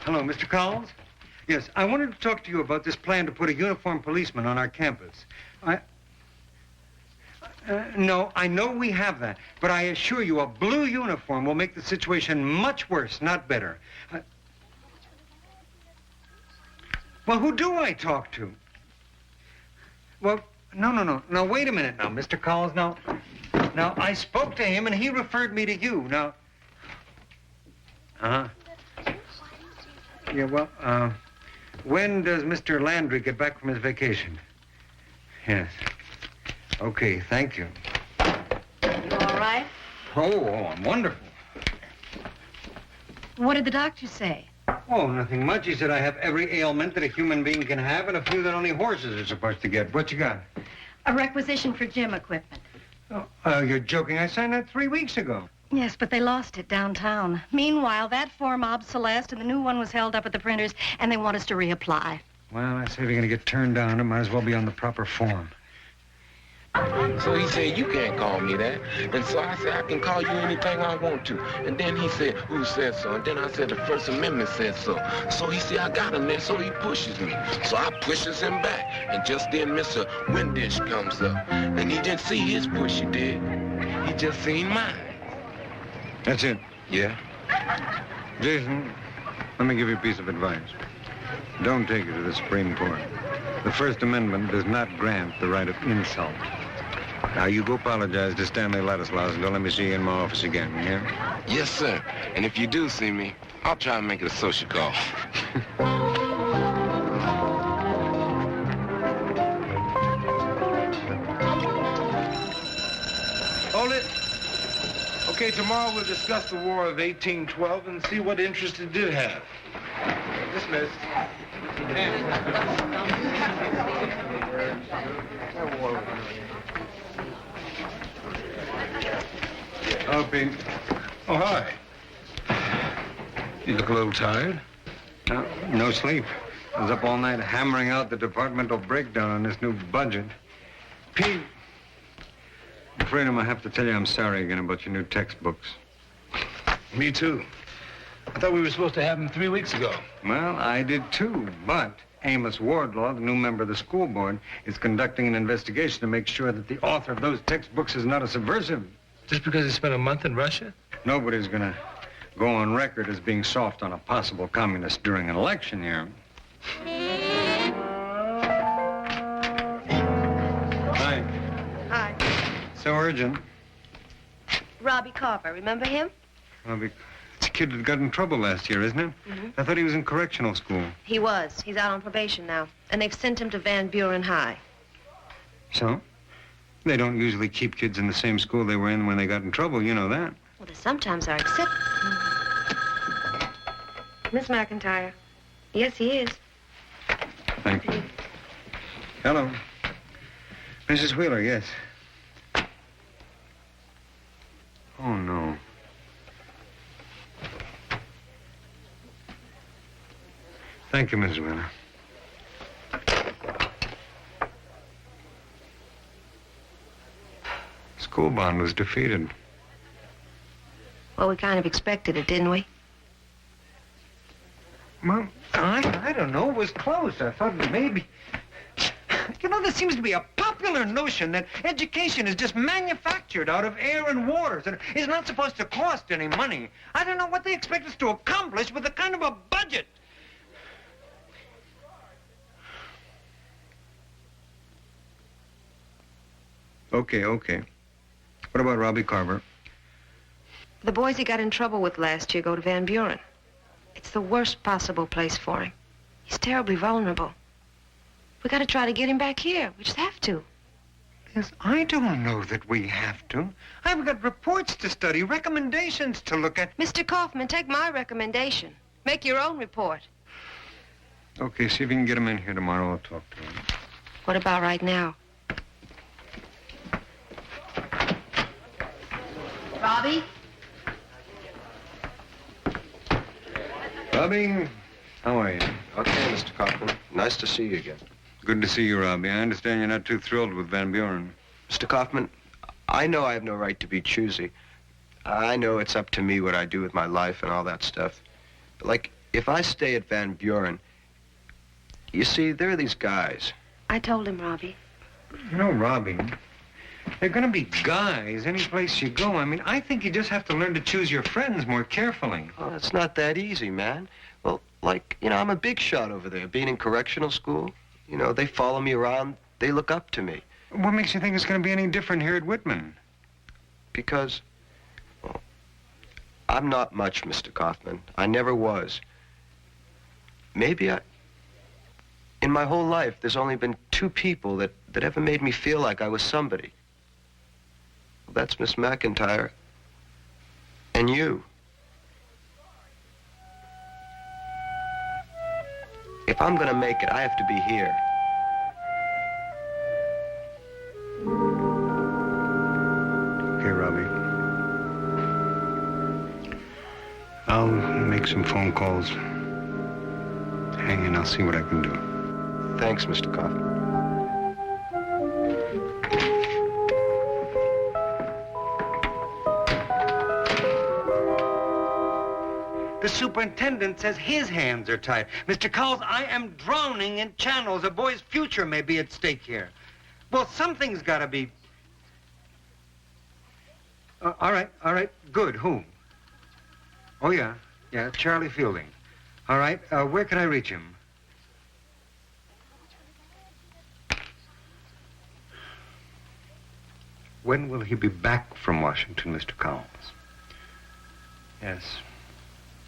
Hello, Mr. Collins? Yes, I wanted to talk to you about this plan to put a uniformed policeman on our campus. No, I know we have that, but I assure you a blue uniform will make the situation much worse, not better. Well, who do I talk to? Well, no. Now, wait a minute now, Mr. Collins. Now, I spoke to him and he referred me to you. Now, yeah, well, when does Mr. Landry get back from his vacation? Yes. Okay, thank you. You all right? Oh, I'm wonderful. What did the doctor say? Oh, nothing much. He said I have every ailment that a human being can have and a few that only horses are supposed to get. What you got? A requisition for gym equipment. Oh, you're joking. I signed that 3 weeks ago. Yes, but they lost it downtown. Meanwhile, that form obsolesced and the new one was held up at the printers, and they want us to reapply. Well, I say if you're going to get turned down, it might as well be on the proper form. So he said, you can't call me that. And so I said, I can call you anything I want to. And then he said, who said so? And then I said, the First Amendment said so. So he said, I got him there, so he pushes me. So I pushes him back. And just then Mr. Windish comes up. And he didn't see his push, he did. He just seen mine. That's it? Yeah. Jason, let me give you a piece of advice. Don't take it to the Supreme Court. The First Amendment does not grant the right of insult. Now, you go apologize to Stanley Ladislaus and don't let me see you in my office again, yeah? Yes, sir. And if you do see me, I'll try and make it a social call. Hold it. Okay, tomorrow we'll discuss the War of 1812 and see what interest it did have. Dismissed. Oh, Pete. Oh, hi. You look a little tired. No sleep. I was up all night hammering out the departmental breakdown on this new budget. Pete, I'm afraid I'm going to have to tell you I'm sorry again about your new textbooks. Me too. I thought we were supposed to have them 3 weeks ago. Well, I did too, but Amos Wardlaw, the new member of the school board, is conducting an investigation to make sure that the author of those textbooks is not a subversive. Just because he spent a month in Russia? Nobody's going to go on record as being soft on a possible communist during an election year. Hi. Hi. So urgent. Robbie Carver, remember him? Well, it's a kid that got in trouble last year, isn't it? Mm-hmm. I thought he was in correctional school. He was. He's out on probation now. And they've sent him to Van Buren High. So? They don't usually keep kids in the same school they were in when they got in trouble. You know that. Well, they sometimes are Miss McIntyre. Yes, he is. Thank you. Hello. Mrs. Wheeler, yes. Oh, no. Thank you, Mrs. Wheeler. School bond was defeated. Well, we kind of expected it, didn't we? Well, I don't know. It was close. I thought maybe... You know, there seems to be a popular notion that education is just manufactured out of air and water, and is not supposed to cost any money. I don't know what they expect us to accomplish with a kind of a budget. Okay. What about Robbie Carver? The boys he got in trouble with last year go to Van Buren. It's the worst possible place for him. He's terribly vulnerable. We got to try to get him back here. We just have to. Yes, I don't know that we have to. I've got reports to study, recommendations to look at. Mr. Kaufman, take my recommendation. Make your own report. Okay, see if you can get him in here tomorrow. I'll talk to him. What about right now? Robbie? Robbie, how are you? Okay, Mr. Kaufman. Nice to see you again. Good to see you, Robbie. I understand you're not too thrilled with Van Buren. Mr. Kaufman, I know I have no right to be choosy. I know it's up to me what I do with my life and all that stuff. But, like, if I stay at Van Buren, you see, there are these guys. I told him, Robbie. You know, Robbie, there are going to be guys any place you go. I mean, I think you just have to learn to choose your friends more carefully. Oh, it's not that easy, man. Well, like, you know, I'm a big shot over there, being in correctional school. You know, they follow me around. They look up to me. What makes you think it's going to be any different here at Whitman? Because, well, I'm not much, Mr. Kaufman. I never was. Maybe in my whole life, there's only been 2 people that ever made me feel like I was somebody. Well, that's Miss McIntyre and you. If I'm gonna make it, I have to be here. Okay, Robbie. I'll make some phone calls. Hang in, I'll see what I can do. Thanks, Mr. Kaufman. The superintendent says his hands are tied. Mr. Cowles, I am drowning in channels. A boy's future may be at stake here. Well, something's got to be... all right, good. Who? Oh, yeah, Charlie Fielding. All right, where can I reach him? When will he be back from Washington, Mr. Cowles? Yes.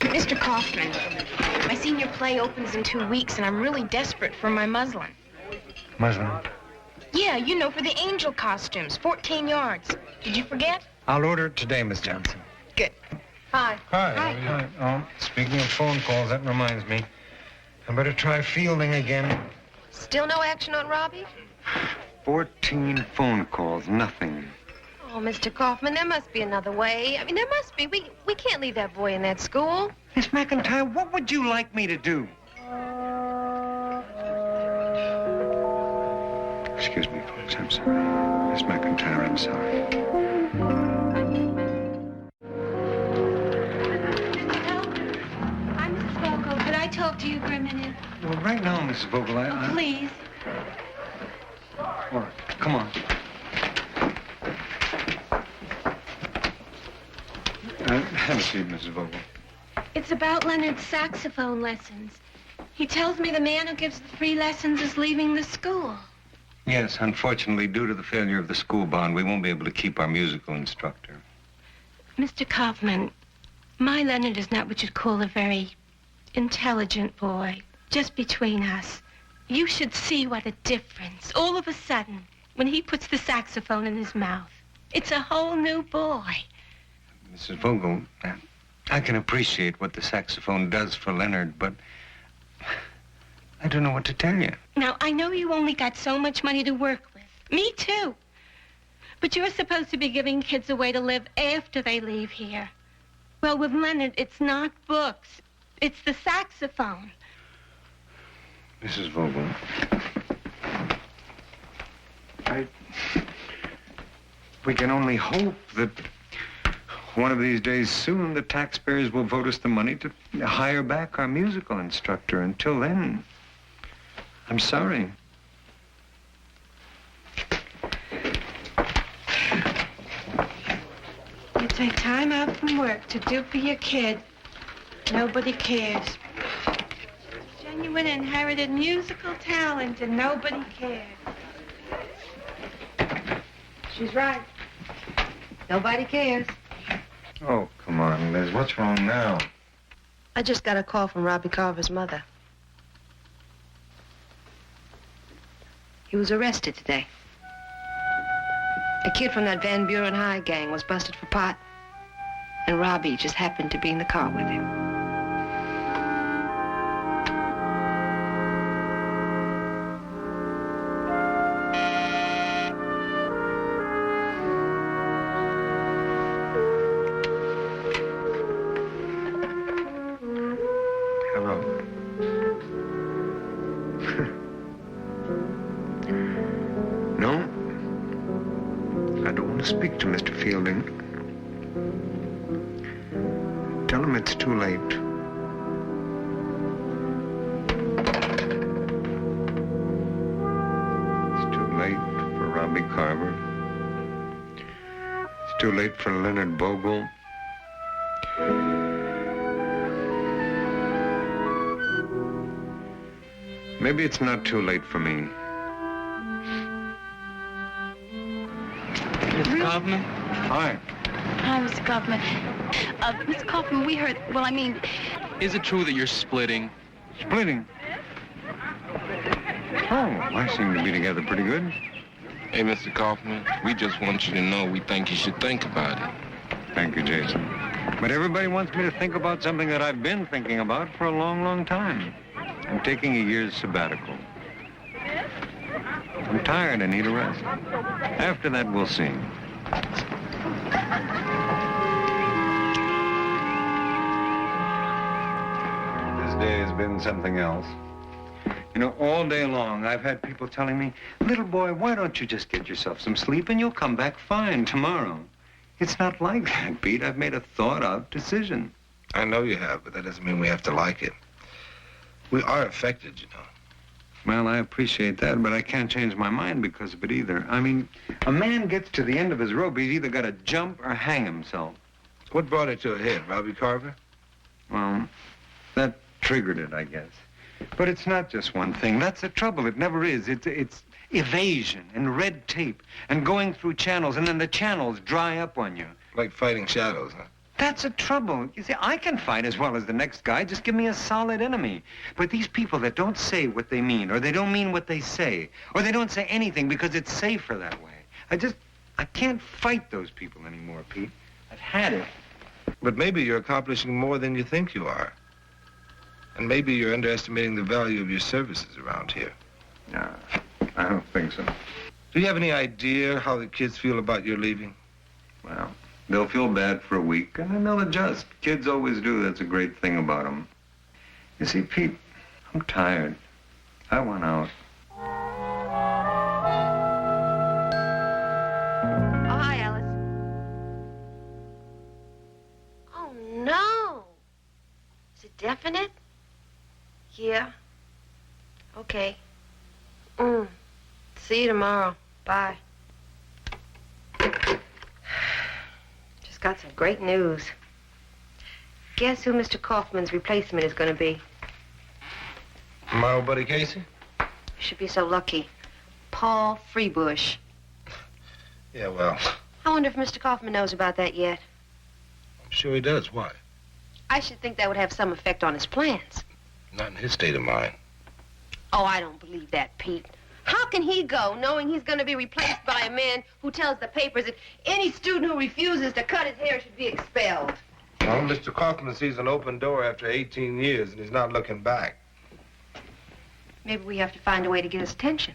Mr. Kaufman, my senior play opens in 2 weeks, and I'm really desperate for my muslin. Muslin? Yeah, you know, for the angel costumes, 14 yards. Did you forget? I'll order it today, Miss Johnson. Good. Hi. Hi. Oh, speaking of phone calls, that reminds me. I better try Fielding again. Still no action on Robbie? 14 phone calls, nothing. Oh, Mr. Kaufman, there must be another way. I mean, there must be. We can't leave that boy in that school. Miss McIntyre, what would you like me to do? Excuse me, folks. I'm sorry. Miss McIntyre, I'm sorry. I'm Mrs. Vogel. Could I talk to you for a minute? Well, right now, Mrs. Vogel, Oh, please. All right, come on. Have a seat, Mrs. Vogel. It's about Leonard's saxophone lessons. He tells me the man who gives the free lessons is leaving the school. Yes, unfortunately, due to the failure of the school bond, we won't be able to keep our musical instructor. Mr. Kaufman, my Leonard is not what you'd call a very intelligent boy. Just between us. You should see what a difference, all of a sudden, when he puts the saxophone in his mouth. It's a whole new boy. Mrs. Vogel, I can appreciate what the saxophone does for Leonard, but I don't know what to tell you. Now, I know you only got so much money to work with. Me too. But you're supposed to be giving kids a way to live after they leave here. Well, with Leonard, it's not books. It's the saxophone. Mrs. Vogel, we can only hope that one of these days soon the taxpayers will vote us the money to hire back our musical instructor. Until then, I'm sorry. You take time out from work to do for your kid. Nobody cares. Genuine inherited musical talent and nobody cares. She's right. Nobody cares. Oh, come on, Liz. What's wrong now? I just got a call from Robbie Carver's mother. He was arrested today. A kid from that Van Buren High gang was busted for pot, and Robbie just happened to be in the car with him. Speak to Mr. Fielding. Tell him it's too late. Robbie Carver. It's too late for Leonard Bogle. Maybe it's not too late for me. Mr. Kaufman? Hi. Hi, Mr. Kaufman. Mr. Kaufman, we heard, Is it true that you're splitting? Splitting? Oh, I seem to be together pretty good. Hey, Mr. Kaufman, we just want you to know we think you should think about it. Thank you, Jason. But everybody wants me to think about something that I've been thinking about for a long, long time. I'm taking a year's sabbatical. I'm tired. I need a rest. After that, we'll see. This day has been something else. You know, all day long, I've had people telling me, little boy, why don't you just get yourself some sleep and you'll come back fine tomorrow. It's not like that, Pete. I've made a thought-out decision. I know you have, but that doesn't mean we have to like it. We are affected, you know. Well, I appreciate that, but I can't change my mind because of it either. I mean, a man gets to the end of his rope, he's either got to jump or hang himself. What brought it to a head, Robbie Carver? Well, that triggered it, I guess. But it's not just one thing. That's the trouble. It never is. It's evasion and red tape and going through channels, and then the channels dry up on you. Like fighting shadows, huh? That's the trouble. You see, I can fight as well as the next guy. Just give me a solid enemy. But these people that don't say what they mean, or they don't mean what they say, or they don't say anything because it's safer that way. I can't fight those people anymore, Pete. I've had it. But maybe you're accomplishing more than you think you are. And maybe you're underestimating the value of your services around here. No, I don't think so. Do you have any idea how the kids feel about your leaving? Well, they'll feel bad for a week, and then they'll adjust. Kids always do. That's a great thing about them. You see, Pete, I'm tired. I want out. Oh, hi, Alice. Oh, no. Is it definite? Yeah. Okay. See you tomorrow. Bye. Just got some great news. Guess who Mr. Kaufman's replacement is going to be? My old buddy Casey? You should be so lucky. Paul Freebush. Yeah, well, I wonder if Mr. Kaufman knows about that yet. I'm sure he does. Why? I should think that would have some effect on his plans. Not in his state of mind. Oh, I don't believe that, Pete. How can he go knowing he's going to be replaced by a man who tells the papers that any student who refuses to cut his hair should be expelled? Well, Mr. Kaufman sees an open door after 18 years, and he's not looking back. Maybe we have to find a way to get his attention.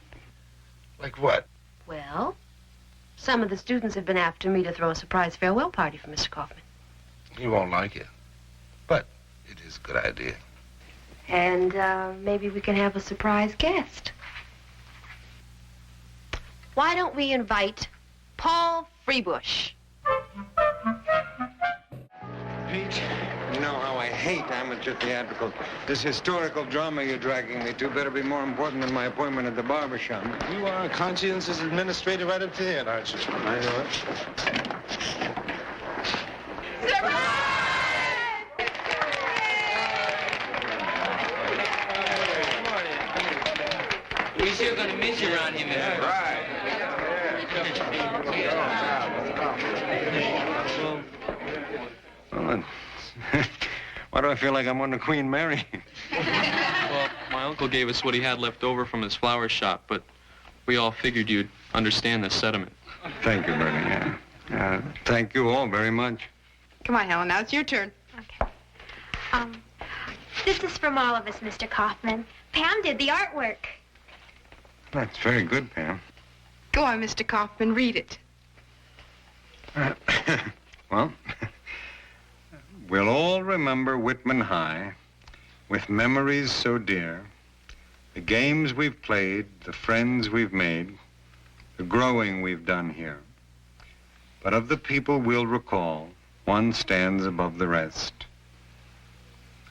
Like what? Well, some of the students have been after me to throw a surprise farewell party for Mr. Kaufman. He won't like it. But it is a good idea. And maybe we can have a surprise guest. Why don't we invite Paul Freebush? Pete, you know how I hate amateur theatricals. This historical drama you're dragging me to better be more important than my appointment at the barber shop. You are a conscientious administrator right up to here, aren't you? I know it. We sure gonna miss you around here, man. Right. Well, why do I feel like I'm under Queen Mary? Well, my uncle gave us what he had left over from his flower shop, but we all figured you'd understand the sentiment. Thank you, Bernie. Yeah. Thank you all very much. Come on, Helen, now it's your turn. Okay. This is from all of us, Mr. Kaufman. Pam did the artwork. That's very good, Pam. Go on, Mr. Kaufman, read it. Well, we'll all remember Whitman High with memories so dear, the games we've played, the friends we've made, the growing we've done here. But of the people we'll recall, one stands above the rest.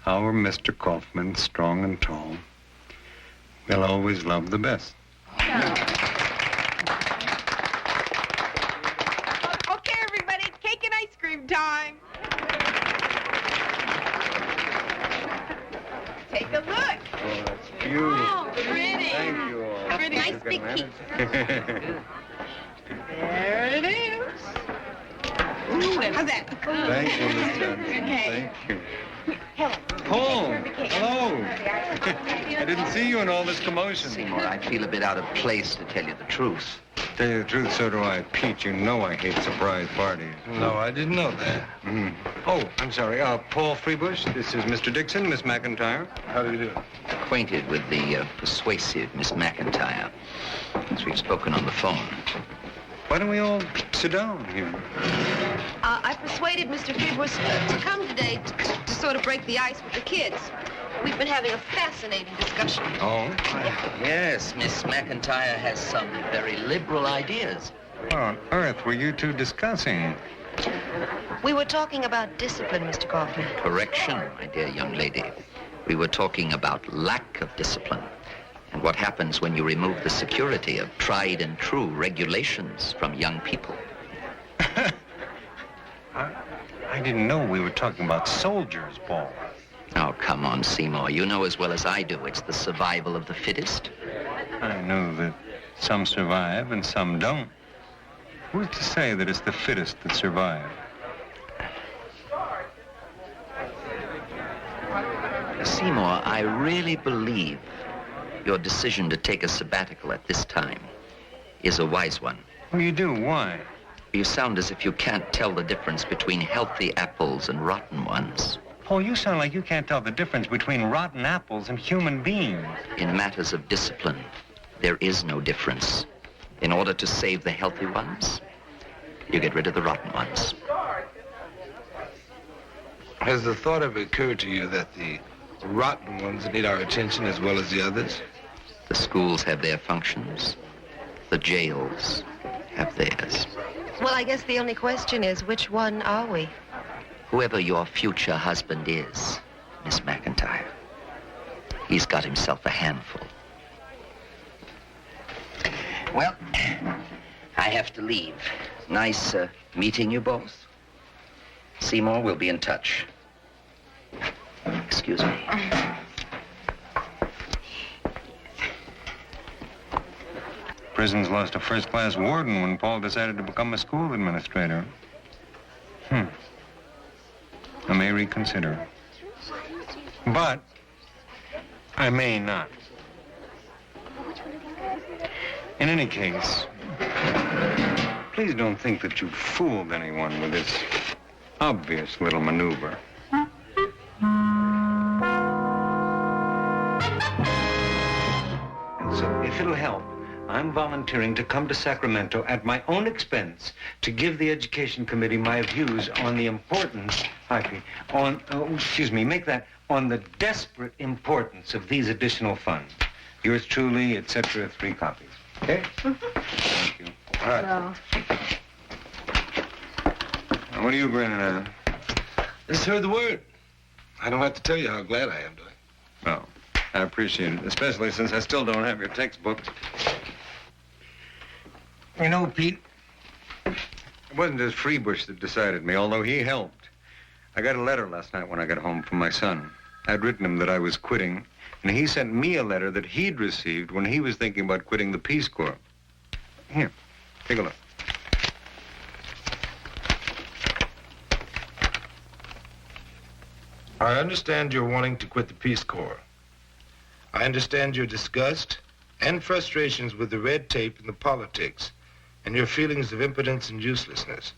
Our Mr. Kaufman, strong and tall, we'll always love the best. Take a look. Oh, that's beautiful. Oh, pretty. Thank you all. Pretty. Nice big peek. There it is. Ooh, how's that? Thank you, Miss Johnson. Okay. Thank you. Paul, hello. I didn't see you in all this commotion. Seymour, I feel a bit out of place, to tell you the truth. Tell you the truth, so do I. Pete, you know I hate surprise parties. No, I didn't know that. Mm. Oh, I'm sorry. Paul Freebush. This is Mr. Dixon, Miss McIntyre. How do you do? Acquainted with the persuasive Miss McIntyre, as we've spoken on the phone. Why don't we all sit down here? I persuaded Mr. Freebush to come today to sort of break the ice with the kids. We've been having a fascinating discussion. Oh? Yes, Miss McIntyre has some very liberal ideas. What on earth were you two discussing? We were talking about discipline, Mr. Kaufman. Correction, my dear young lady. We were talking about lack of discipline and what happens when you remove the security of tried and true regulations from young people. I didn't know we were talking about soldiers, Paul. Oh, come on, Seymour. You know as well as I do it's the survival of the fittest. I know that some survive and some don't. Who's to say that it's the fittest that survive? Seymour, I really believe your decision to take a sabbatical at this time is a wise one. Well, you do. Why? You sound as if you can't tell the difference between healthy apples and rotten ones. Paul, you sound like you can't tell the difference between rotten apples and human beings. In matters of discipline, there is no difference. In order to save the healthy ones, you get rid of the rotten ones. Has the thought ever occurred to you that the rotten ones need our attention as well as the others? The schools have their functions. The jails have theirs. Well, I guess the only question is, which one are we? Whoever your future husband is, Miss McIntyre, he's got himself a handful. Well, I have to leave. Nice meeting you both. Seymour, we'll be in touch. Excuse me. Prison's lost a first-class warden when Paul decided to become a school administrator. I may reconsider. But I may not. In any case, please don't think that you've fooled anyone with this obvious little maneuver. And so, if it'll help, I'm volunteering to come to Sacramento at my own expense to give the Education Committee my views on the importance, make that on the desperate importance of these additional funds. Yours truly, etc., 3 copies. Okay? Thank you. All right. No. Now, what are you grinning at? Just heard the word. I don't have to tell you how glad I am, do I? Well, I appreciate it, especially since I still don't have your textbooks. You know, Pete, it wasn't just Freebush that decided me, although he helped. I got a letter last night when I got home from my son. I'd written him that I was quitting, and he sent me a letter that he'd received when he was thinking about quitting the Peace Corps. Here, take a look. I understand you're wanting to quit the Peace Corps. I understand your disgust and frustrations with the red tape and the politics, and your feelings of impotence and uselessness.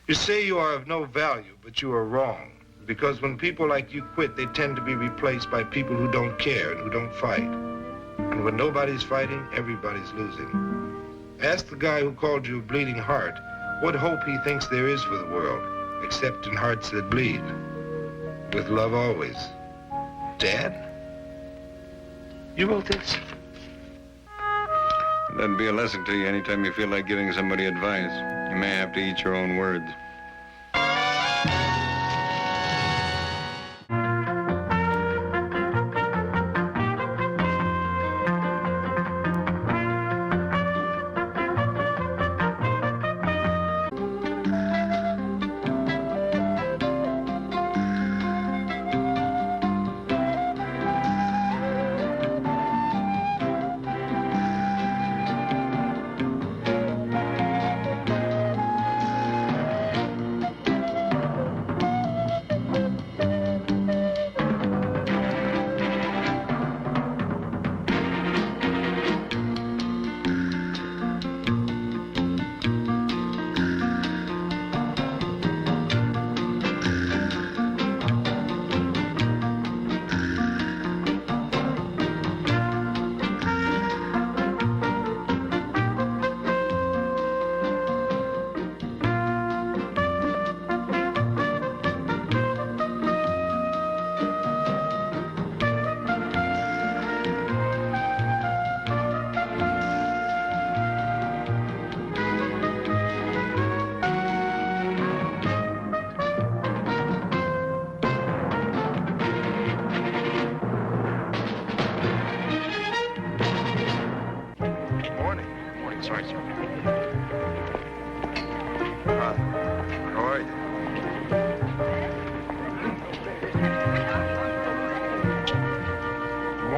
You say you are of no value, but you are wrong, because when people like you quit, they tend to be replaced by people who don't care and who don't fight. And when nobody's fighting, everybody's losing. Ask the guy who called you a bleeding heart what hope he thinks there is for the world, except in hearts that bleed. With love always. Dad? You wrote this? That'd be a lesson to you anytime you feel like giving somebody advice. You may have to eat your own words.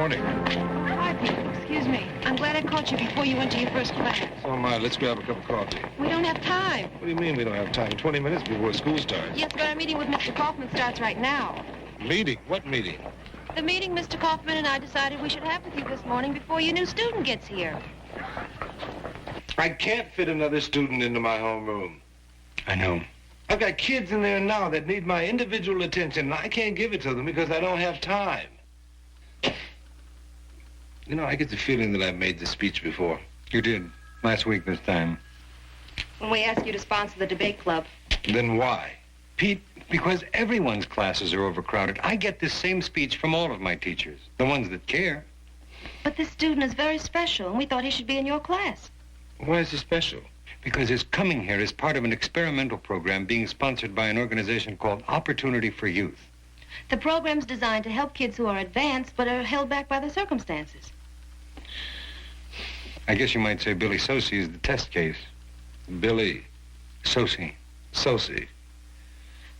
morning. Hi, Peter. Excuse me. I'm glad I caught you before you went to your first class. So am I. Let's grab a cup of coffee. We don't have time. What do you mean we don't have time? 20 minutes before school starts. Yes, but our meeting with Mr. Kaufman starts right now. Meeting? What meeting? The meeting Mr. Kaufman and I decided we should have with you this morning before your new student gets here. I can't fit another student into my homeroom. I know. I've got kids in there now that need my individual attention, and I can't give it to them because I don't have time. You know, I get the feeling that I've made this speech before. You did. Last week this time. When we asked you to sponsor the debate club. Then why? Pete, because everyone's classes are overcrowded. I get this same speech from all of my teachers, the ones that care. But this student is very special, and we thought he should be in your class. Why is he special? Because his coming here is part of an experimental program being sponsored by an organization called Opportunity for Youth. The program's designed to help kids who are advanced but are held back by their circumstances. I guess you might say Billy Sosi is the test case. Billy Sosi. Sosi.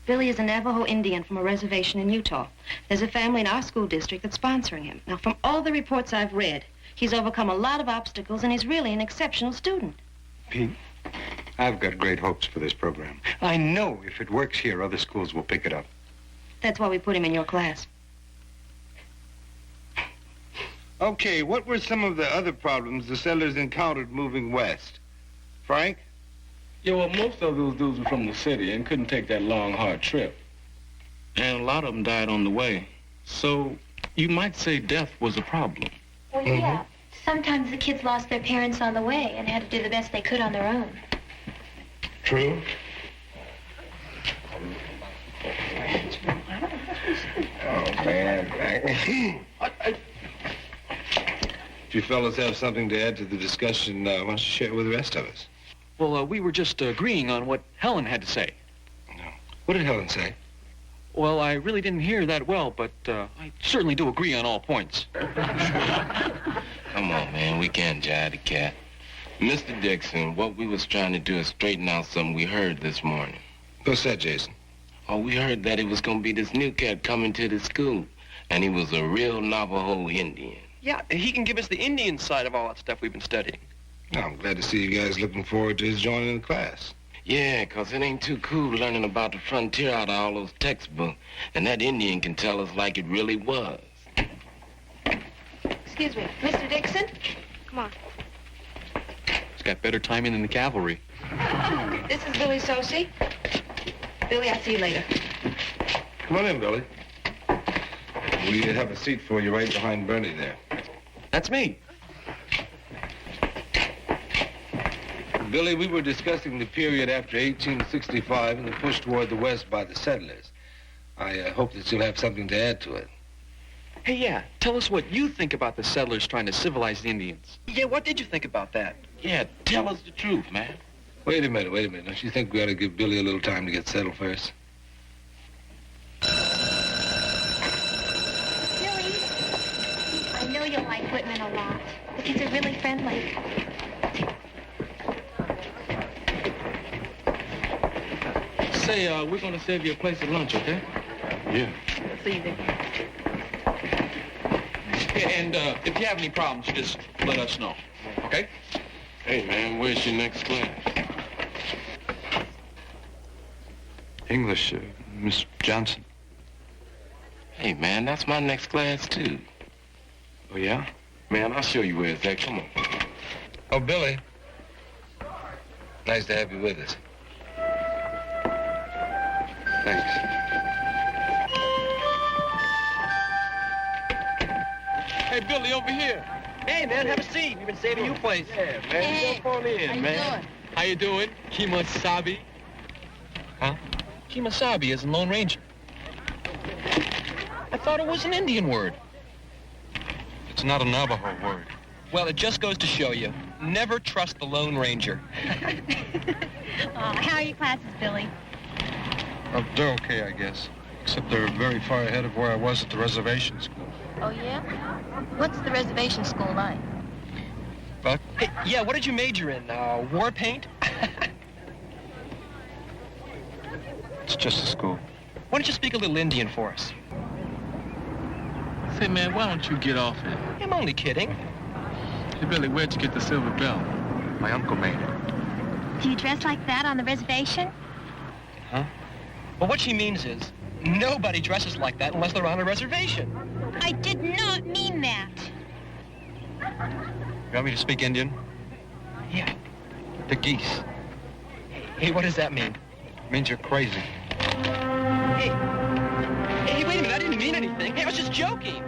Billy is a Navajo Indian from a reservation in Utah. There's a family in our school district that's sponsoring him. Now, from all the reports I've read, he's overcome a lot of obstacles, and he's really an exceptional student. Pete, I've got great hopes for this program. I know if it works here, other schools will pick it up. That's why we put him in your class. Okay, what were some of the other problems the settlers encountered moving west? Frank? Yeah, well, most of those dudes were from the city and couldn't take that long, hard trip. And a lot of them died on the way. So you might say death was a problem. Well, yeah. Sometimes the kids lost their parents on the way and had to do the best they could on their own. True. Oh, man. If you fellas have something to add to the discussion, why don't you share it with the rest of us? Well, we were just agreeing on what Helen had to say. No. What did Helen say? Well, I really didn't hear that well, but I certainly do agree on all points. Come on, man. We can't jive the cat. Mr. Dixon, what we was trying to do is straighten out something we heard this morning. What's that, Jason? Oh, we heard that it was going to be this new cat coming to the school, and he was a real Navajo Indian. Yeah, he can give us the Indian side of all that stuff we've been studying. I'm glad to see you guys looking forward to his joining the class. Yeah, 'cause it ain't too cool learning about the frontier out of all those textbooks, and that Indian can tell us like it really was. Excuse me, Mr. Dixon? Come on. He's got better timing than the cavalry. This is Billy Sosi. Billy, I'll see you later. Come on in, Billy. We have a seat for you right behind Bernie there. That's me. Billy, we were discussing the period after 1865 and the push toward the west by the settlers. I hope that you'll have something to add to it. Hey, yeah, tell us what you think about the settlers trying to civilize the Indians. Yeah, what did you think about that? Yeah, tell us the truth, man. Wait a minute. Don't you think we ought to give Billy a little time to get settled first? Billy, I know you'll like Whitman a lot. The kids are really friendly. Say, we're going to save you a place at lunch, okay? Yeah. See you there. Yeah, and if you have any problems, just let us know, okay? Hey, man, where's your next class? English, Miss Johnson. Hey, man, that's my next class, too. Oh, yeah? Man, I'll show you where it's at. Come on. Oh, Billy. Nice to have you with us. Thanks. Hey, Billy, over here. Hey, man, have a seat. We've been saving you a place. Yeah, man, jump on in, man. How you doing? Kemosabe? Huh? Kemosabe is a Lone Ranger. I thought it was an Indian word. It's not a Navajo word. Well, it just goes to show you, never trust the Lone Ranger. How are your classes, Billy? They're okay, I guess. Except they're very far ahead of where I was at the reservation school. Oh, yeah? What's the reservation school like? Buck? Hey, yeah, what did you major in? War paint? It's just a school. Why don't you speak a little Indian for us? Say, man, why don't you get off it? I'm only kidding. Hey, Billy, where'd you get the silver belt? My uncle made it. Do you dress like that on the reservation? Huh? Well, what she means is, nobody dresses like that unless they're on a reservation. I did not mean that. You want me to speak Indian? Yeah. The geese. Hey, what does that mean? It means you're crazy. Hey, wait a minute, I didn't mean anything. Hey, I was just joking.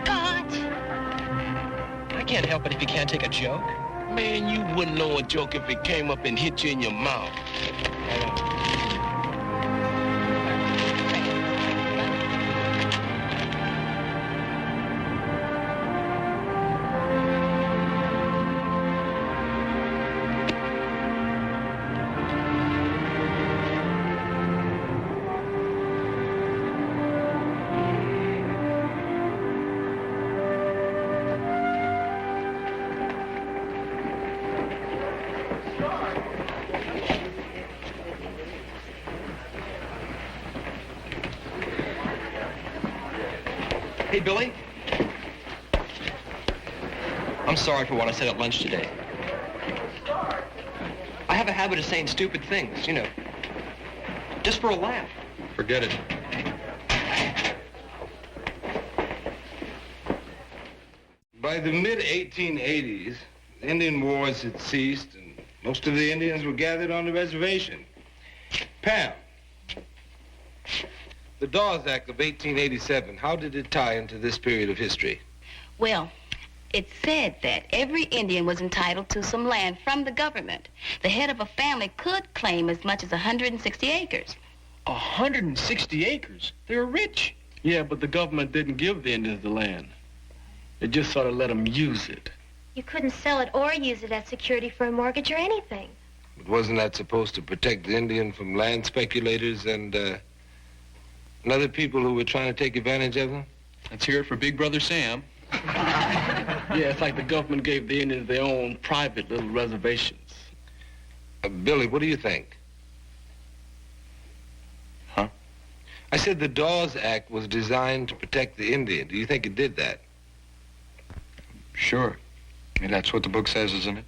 Scott! I can't help it if you can't take a joke. Man, you wouldn't know a joke if it came up and hit you in your mouth. Hey, Billy. I'm sorry for what I said at lunch today. I have a habit of saying stupid things, you know, just for a laugh. Forget it. By the mid-1880s, Indian wars had ceased, and most of the Indians were gathered on the reservation. Pam, the Dawes Act of 1887, how did it tie into this period of history? Well, it said that every Indian was entitled to some land from the government. The head of a family could claim as much as 160 acres. 160 acres? They're rich. Yeah, but the government didn't give the Indians the land. It just sort of let them use it. You couldn't sell it or use it as security for a mortgage or anything. But wasn't that supposed to protect the Indian from land speculators and other people who were trying to take advantage of them? Let's hear it for Big Brother Sam. Yeah, it's like the government gave the Indians their own private little reservations. Billy, what do you think? Huh? I said the Dawes Act was designed to protect the Indian. Do you think it did that? Sure. I mean, that's what the book says, isn't it?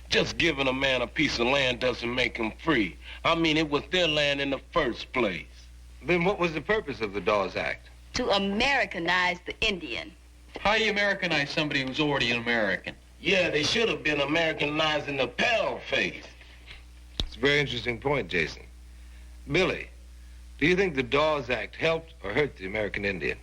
Just giving a man a piece of land doesn't make him free. I mean, it was their land in the first place. Then what was the purpose of the Dawes Act? To Americanize the Indian. How do you Americanize somebody who's already an American? Yeah, they should have been Americanizing the pale face. It's a very interesting point, Jason. Billy, do you think the Dawes Act helped or hurt the American Indian?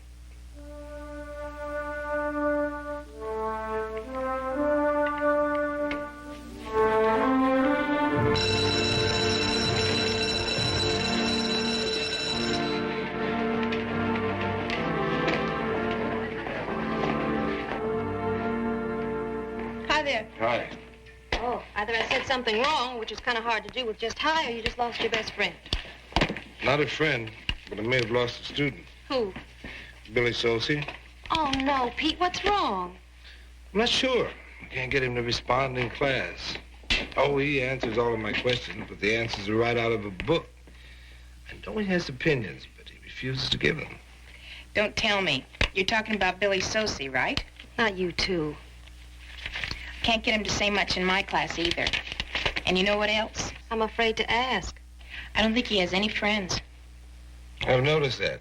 Hi there. Hi. Oh, either I said something wrong, which is kind of hard to do with just hi, or you just lost your best friend. Not a friend, but I may have lost a student. Who? Billy Solsi. Oh, no, Pete, what's wrong? I'm not sure. I can't get him to respond in class. Oh, he answers all of my questions, but the answers are right out of a book. I know he has opinions, but he refuses to give them. Don't tell me. You're talking about Billy Sosi, right? Not you, too. Can't get him to say much in my class either. And you know what else? I'm afraid to ask. I don't think he has any friends. I've noticed that.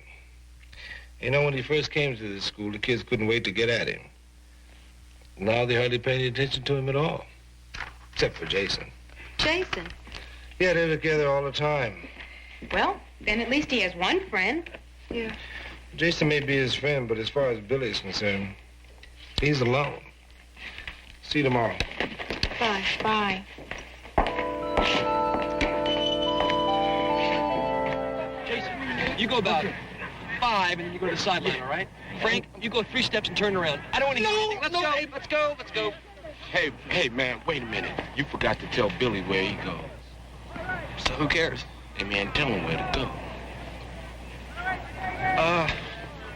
You know, when he first came to this school, the kids couldn't wait to get at him. Now they hardly pay any attention to him at all. Except for Jason. Jason? Yeah, they're together all the time. Well, then at least he has one friend. Yeah. Jason may be his friend, but as far as Billy's concerned, he's alone. See you tomorrow. Bye. Bye. Jason, you go about 5 and then you go to the sideline, all right? Frank, you go 3 steps and turn around. I don't want to hear anything. Let's go. Hey, let's go. Hey, man, wait a minute. You forgot to tell Billy where he goes. So who cares? Hey, man, tell him where to go.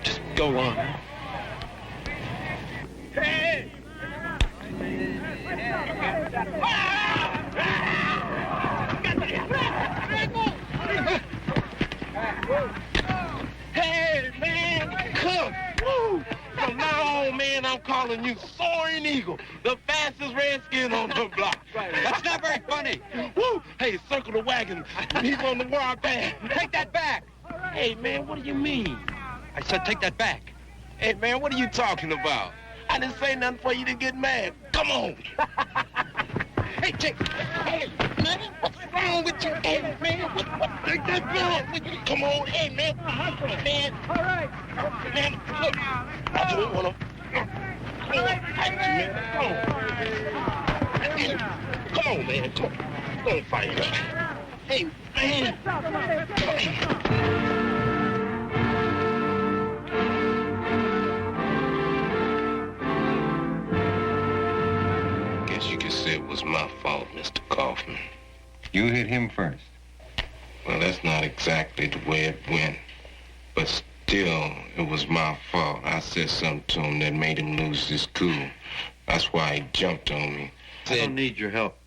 Just go on. Hey! man, I'm calling you Soaring Eagle, the fastest redskin on the block. That's not very funny. Woo! Hey, circle the wagon. He's on the warpath. Take that back. Hey, man, what do you mean? I said take that back. Hey, man, what are you talking about? I didn't say nothing for you to get mad. Come on. Hey, Jake. Hey, man, what's wrong with you? Hey, man, take that back. Come on, hey, man. Man. All right. Man, look, I don't want to. Come on, man. Come on. Don't fight it. Hey, man. Guess you could say it was my fault, Mr. Kaufman. You hit him first. Well, that's not exactly the way it went. But still, it was my fault. I said something to him that made him lose his cool. That's why he jumped on me. I don't need your help.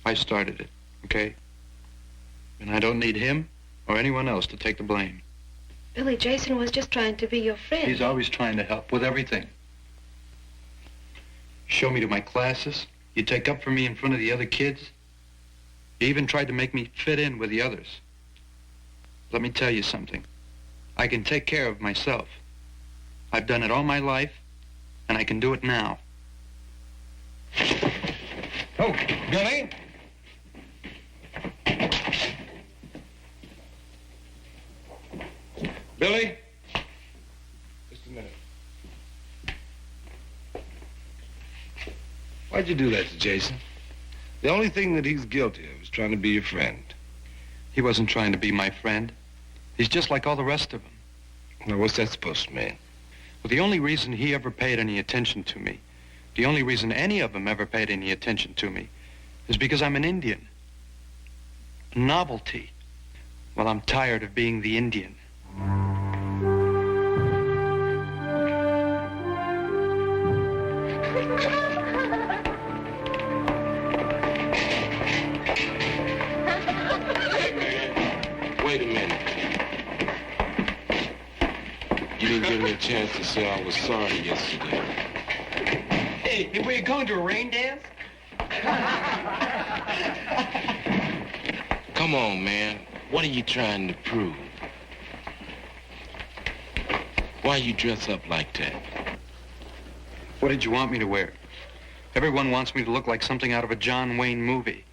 I started it, okay? And I don't need him or anyone else to take the blame. Billy, Jason was just trying to be your friend. He's always trying to help with everything. Show me to my classes. You take up for me in front of the other kids. You even tried to make me fit in with the others. Let me tell you something. I can take care of myself. I've done it all my life, and I can do it now. Oh, Billy? Billy? Just a minute. Why'd you do that to Jason? The only thing that he's guilty of is trying to be your friend. He wasn't trying to be my friend. He's just like all the rest of them. Now, what's that supposed to mean? Well, the only reason he ever paid any attention to me, the only reason any of them ever paid any attention to me, is because I'm an Indian. A novelty. Well, I'm tired of being the Indian. Wait a minute. You didn't give me a chance to say I was sorry yesterday. Hey, were you going to a rain dance? Come on, man. What are you trying to prove? Why you dress up like that? What did you want me to wear? Everyone wants me to look like something out of a John Wayne movie.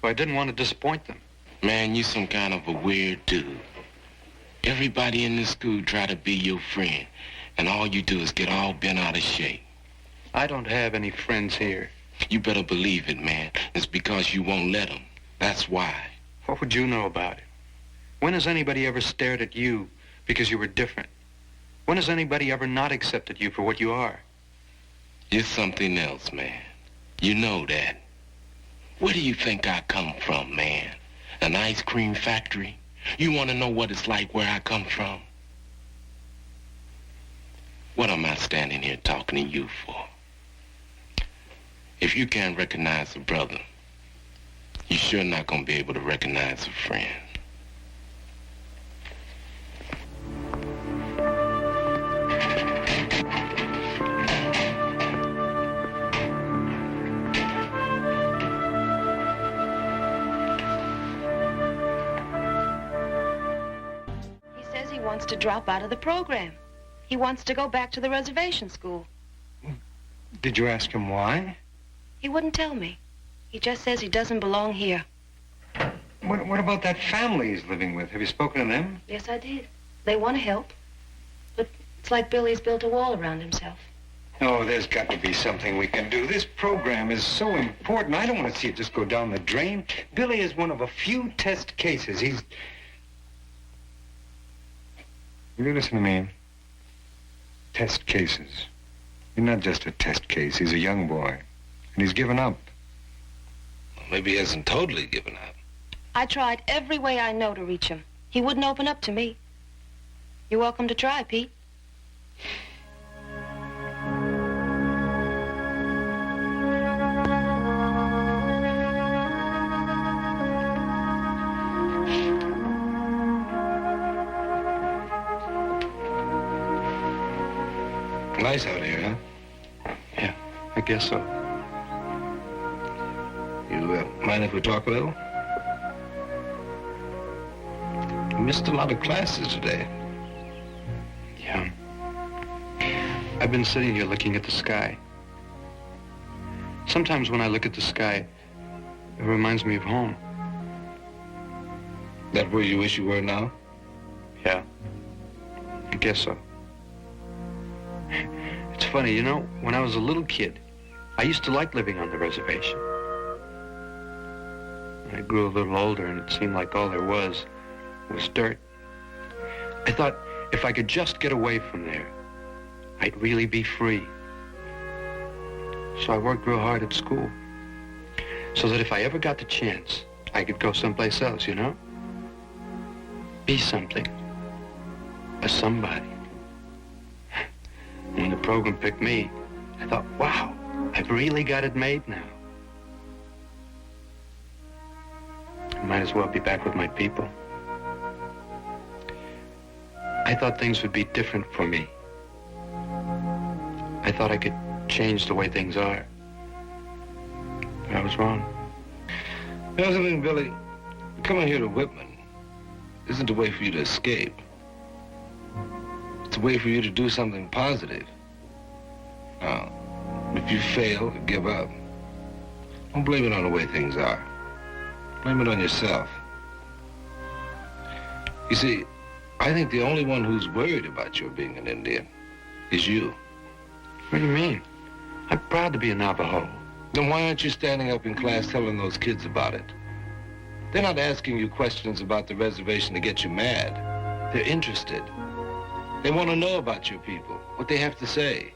But I didn't want to disappoint them. Man, you some kind of a weird dude. Everybody in this school try to be your friend, and all you do is get all bent out of shape. I don't have any friends here. You better believe it, man. It's because you won't let them. That's why. What would you know about it? When has anybody ever stared at you because you were different? When has anybody ever not accepted you for what you are? You're something else, man. You know that. Where do you think I come from, man? An ice cream factory? You want to know what it's like where I come from? What am I standing here talking to you for? If you can't recognize a brother, you're sure not going to be able to recognize a friend. Wants to drop out of the program. He wants to go back to the reservation school. Did you ask him why? He wouldn't tell me. He just says he doesn't belong here. What about that family he's living with? Have you spoken to them? Yes, I did. They want to help. But it's like Billy's built a wall around himself. Oh, there's got to be something we can do. This program is so important. I don't want to see it just go down the drain. Billy is one of a few test cases. Will you listen to me? Test cases. He's not just a test case. He's a young boy. And he's given up. Well, maybe he hasn't totally given up. I tried every way I know to reach him. He wouldn't open up to me. You're welcome to try, Pete. Nice out here, huh? Yeah, I guess so. You mind if we talk a little? You missed a lot of classes today. Yeah. I've been sitting here looking at the sky. Sometimes when I look at the sky, it reminds me of home. That where you wish you were now? Yeah, I guess so. It's funny, you know, when I was a little kid, I used to like living on the reservation. When I grew a little older and it seemed like all there was dirt, I thought if I could just get away from there, I'd really be free. So I worked real hard at school, so that if I ever got the chance, I could go someplace else, you know? Be something. A somebody. When the program picked me, I thought, wow, I've really got it made now. I might as well be back with my people. I thought things would be different for me. I thought I could change the way things are. But I was wrong. You know something, Billy? Coming here to Whitman isn't a way for you to escape. It's a way for you to do something positive. Now, if you fail or give up, don't blame it on the way things are. Blame it on yourself. You see, I think the only one who's worried about your being an Indian is you. What do you mean? I'm proud to be a Navajo. Then why aren't you standing up in class telling those kids about it? They're not asking you questions about the reservation to get you mad. They're interested. They want to know about your people, what they have to say.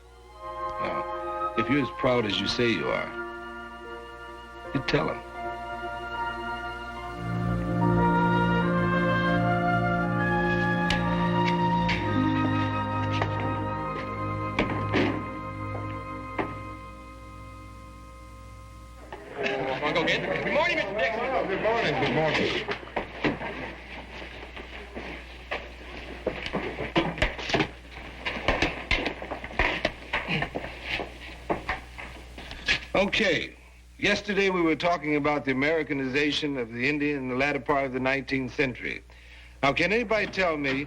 Now, if you're as proud as you say you are, you tell them. Want to go get it? Good morning, Mr. Dixon. Oh, good morning, good morning. Okay. Yesterday we were talking about the Americanization of the Indian in the latter part of the 19th century. Now, can anybody tell me...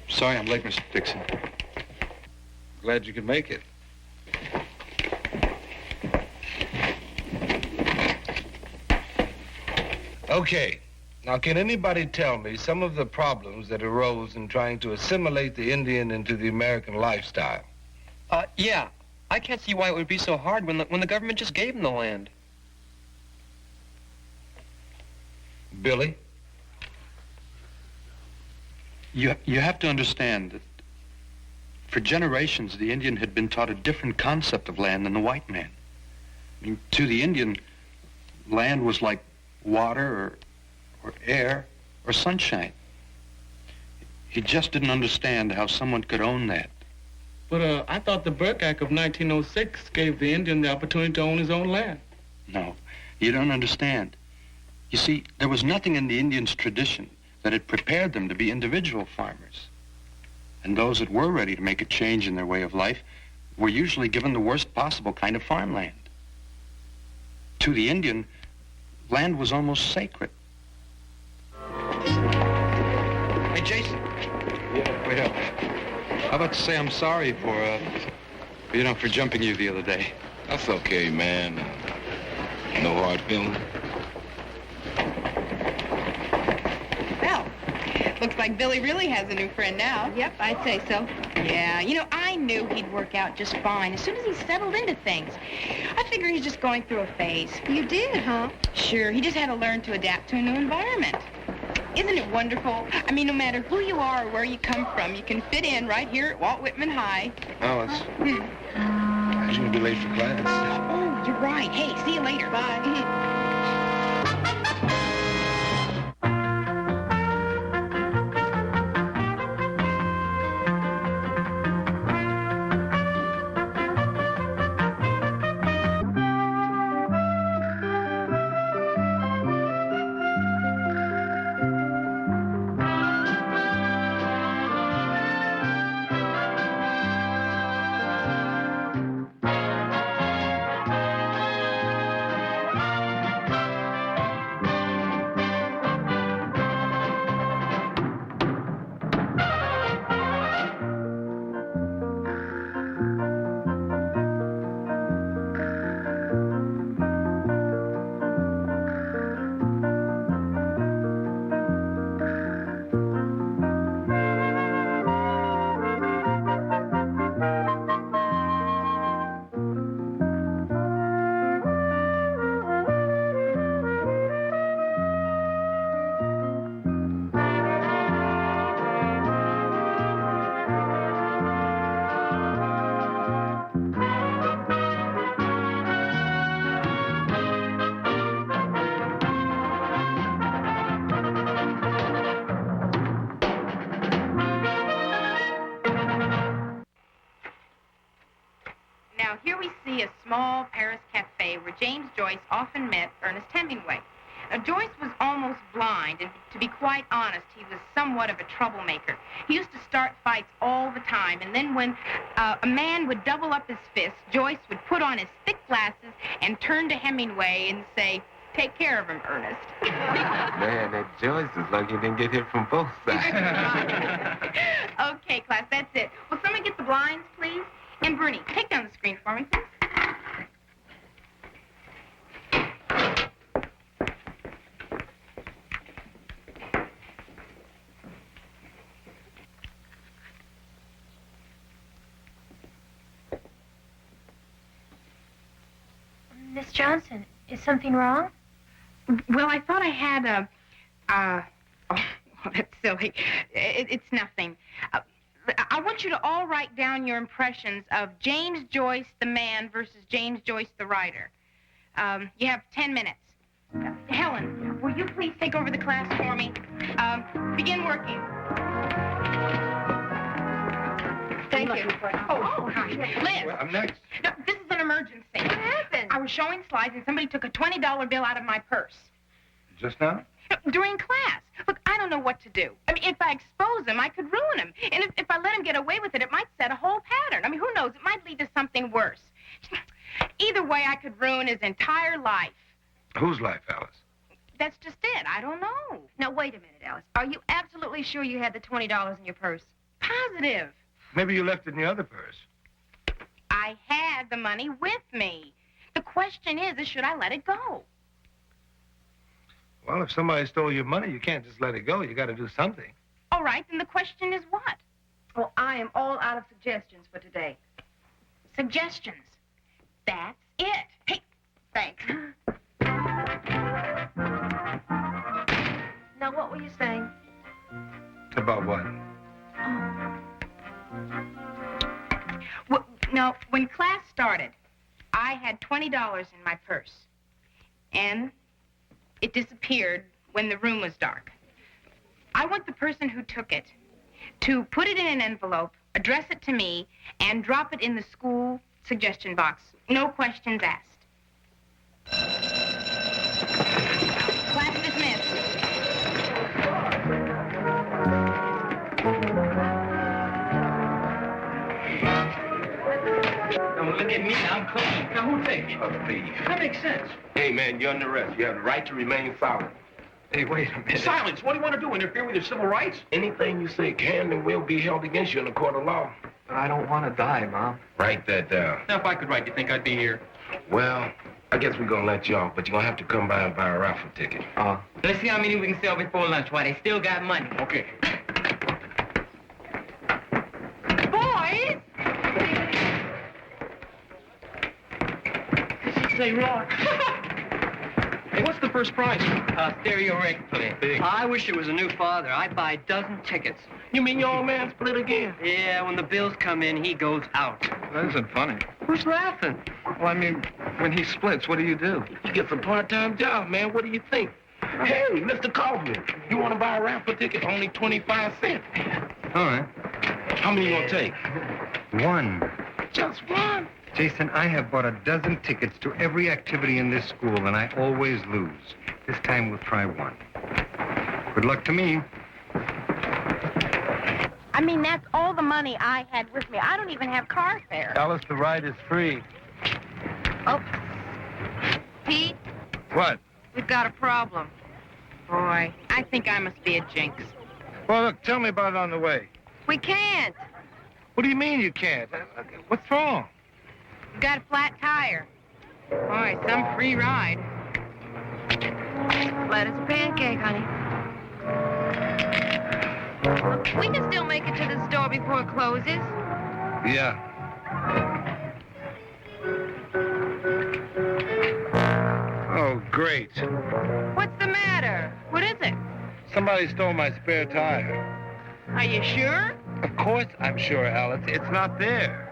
Sorry I'm late, Mr. Dixon. Glad you could make it. Okay. Now, can anybody tell me some of the problems that arose in trying to assimilate the Indian into the American lifestyle? Yeah. I can't see why it would be so hard when the government just gave them the land. Billy? You have to understand that for generations, the Indian had been taught a different concept of land than the white man. I mean, to the Indian, land was like water or air or sunshine. He just didn't understand how someone could own that. But I thought the Burke Act of 1906 gave the Indian the opportunity to own his own land. No, you don't understand. You see, there was nothing in the Indians' tradition that had prepared them to be individual farmers. And those that were ready to make a change in their way of life were usually given the worst possible kind of farmland. To the Indian, land was almost sacred. Hey, Jason. Yeah, wait up. How about to say I'm sorry for jumping you the other day? That's okay, man. No hard feelings. Well, looks like Billy really has a new friend now. Yep, I'd say so. Yeah, you know, I knew he'd work out just fine as soon as he settled into things. I figure he's just going through a phase. You did, huh? Sure, he just had to learn to adapt to a new environment. Isn't it wonderful? I mean, no matter who you are or where you come from, you can fit in right here at Walt Whitman High. Alice, you're going to be late for class. Oh, you're right. Hey, see you later. Bye. small Paris cafe where James Joyce often met Ernest Hemingway. Now, Joyce was almost blind, and to be quite honest, he was somewhat of a troublemaker. He used to start fights all the time, and then when a man would double up his fist, Joyce would put on his thick glasses and turn to Hemingway and say, "Take care of him, Ernest." Man, that Joyce is lucky he didn't get hit from both sides. Okay, class, that's it. Will someone get the blinds, please? And Bernie, take down the screen for me, please. Miss Johnson, is something wrong? Well, I thought I had oh, that's silly. It's nothing. I want you to all write down your impressions of James Joyce, the man, versus James Joyce, the writer. You have 10 minutes. Helen, will you please take over the class for me? Begin working. Thank you. Oh, hi. Liz. Well, I'm next. No, this is an emergency. What happened? I was showing slides and somebody took a $20 bill out of my purse. Just now? During class. Look, I don't know what to do. I mean, if I expose him, I could ruin him. And if I let him get away with it, it might set a whole pattern. I mean, who knows? It might lead to something worse. Either way, I could ruin his entire life. Whose life, Alice? That's just it. I don't know. Now, wait a minute, Alice. Are you absolutely sure you had the $20 in your purse? Positive. Maybe you left it in the other purse. I had the money with me. The question is should I let it go? Well, if somebody stole your money, you can't just let it go. You got to do something. All right, then the question is what? Well, I am all out of suggestions for today. Suggestions. That's it. Hey, thanks. Now, what were you saying? About what? Well, now, when class started, I had $20 in my purse. And it disappeared when the room was dark. I want the person who took it to put it in an envelope, address it to me, and drop it in the school suggestion box. No questions asked. Class dismissed. Don't look at me. I'm clean. Now, who take it? A thief. That makes sense. Hey, man, you're under arrest. You have the right to remain silent. Hey, wait a minute. Silence. What do you want to do? Interfere with your civil rights? Anything you say can and will be held against you in a court of law. But I don't want to die, Mom. Write that down. Now, if I could write, you think I'd be here? Well, I guess we're going to let you off, but you're going to have to come by and buy a raffle ticket. Let's see how many we can sell before lunch while they still got money. Okay. Boys! Say, Roy. Hey, what's the first prize? Stereo record player. I wish it was a new father. I'd buy a dozen tickets. You mean your old man split again? Yeah, when the bills come in, he goes out. That isn't funny. Who's laughing? Well, I mean, when he splits, what do you do? You get some part-time job, man. What do you think? Hey, Mr. Kaufman, you want to buy a raffle ticket? Only 25 cents. All right. How many you going to take? One. Just one. Jason, I have bought a dozen tickets to every activity in this school, and I always lose. This time we'll try one. Good luck to me. I mean, that's all the money I had with me. I don't even have car fare. Alice, the ride is free. Oh. Pete, What? we've got a problem. Boy, I think I must be a jinx. Well, look, tell me about it on the way. We can't. What do you mean you can't? What's wrong? We've got a flat tire. Boy, some free ride. Flat as a pancake, honey. We can still make it to the store before it closes. Yeah. Oh, great. What's the matter? What is it? Somebody stole my spare tire. Are you sure? Of course I'm sure, Alice. It's not there.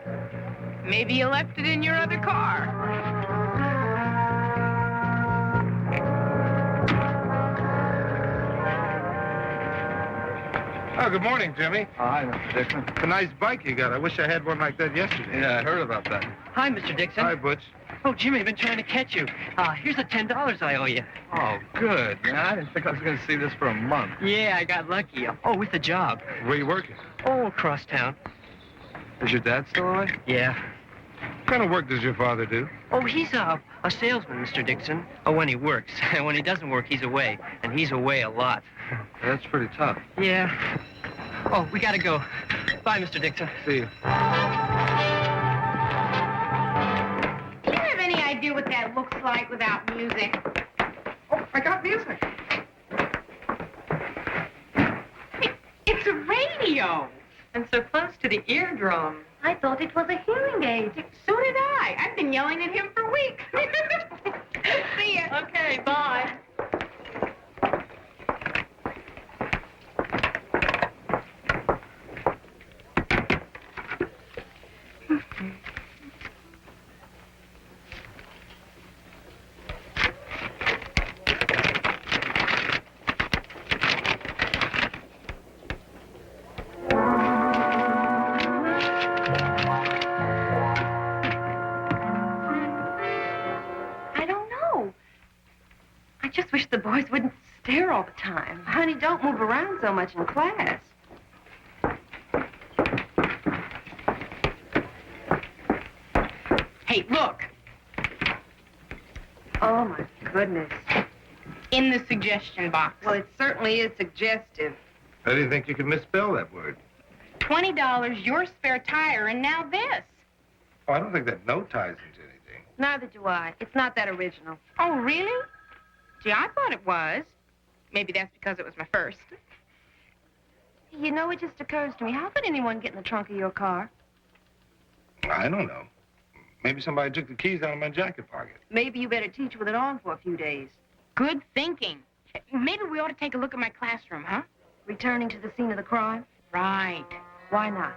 Maybe you left it in your other car. Oh, good morning, Jimmy. Hi, Mr. Dixon. It's a nice bike you got. I wish I had one like that yesterday. Yeah, I heard about that. Hi, Mr. Dixon. Hi, Butch. Oh, Jimmy, I've been trying to catch you. Here's the $10 I owe you. Oh, good, man. I didn't think I was going to see this for a month. Yeah, I got lucky. Oh, with the job. Where you working? Oh, across town. Is your dad still alive? Yeah. What kind of work does your father do? Oh, he's a salesman, Mr. Dixon. Oh, when he works. When he doesn't work, he's away. And he's away a lot. That's pretty tough. Yeah. Oh, we gotta go. Bye, Mr. Dixon. See you. Do you have any idea what that looks like without music? Oh, I got music. It's a radio. And so close to the eardrum. I thought it was a hearing aid. So did I. I've been yelling at him for weeks. See ya. Okay, bye. I just wish the boys wouldn't stare all the time. Honey, don't move around so much in class. Hey, look. Oh, my goodness. In the suggestion box. Well, it certainly is suggestive. How do you think you could misspell that word? $20, your spare tire, and now this. Oh, I don't think that note ties into anything. Neither do I. It's not that original. Oh, really? Gee, I thought it was. Maybe that's because it was my first. You know, it just occurs to me, how could anyone get in the trunk of your car? I don't know. Maybe somebody took the keys out of my jacket pocket. Maybe you better teach with it on for a few days. Good thinking. Maybe we ought to take a look at my classroom, huh? Returning to the scene of the crime? Right. Why not?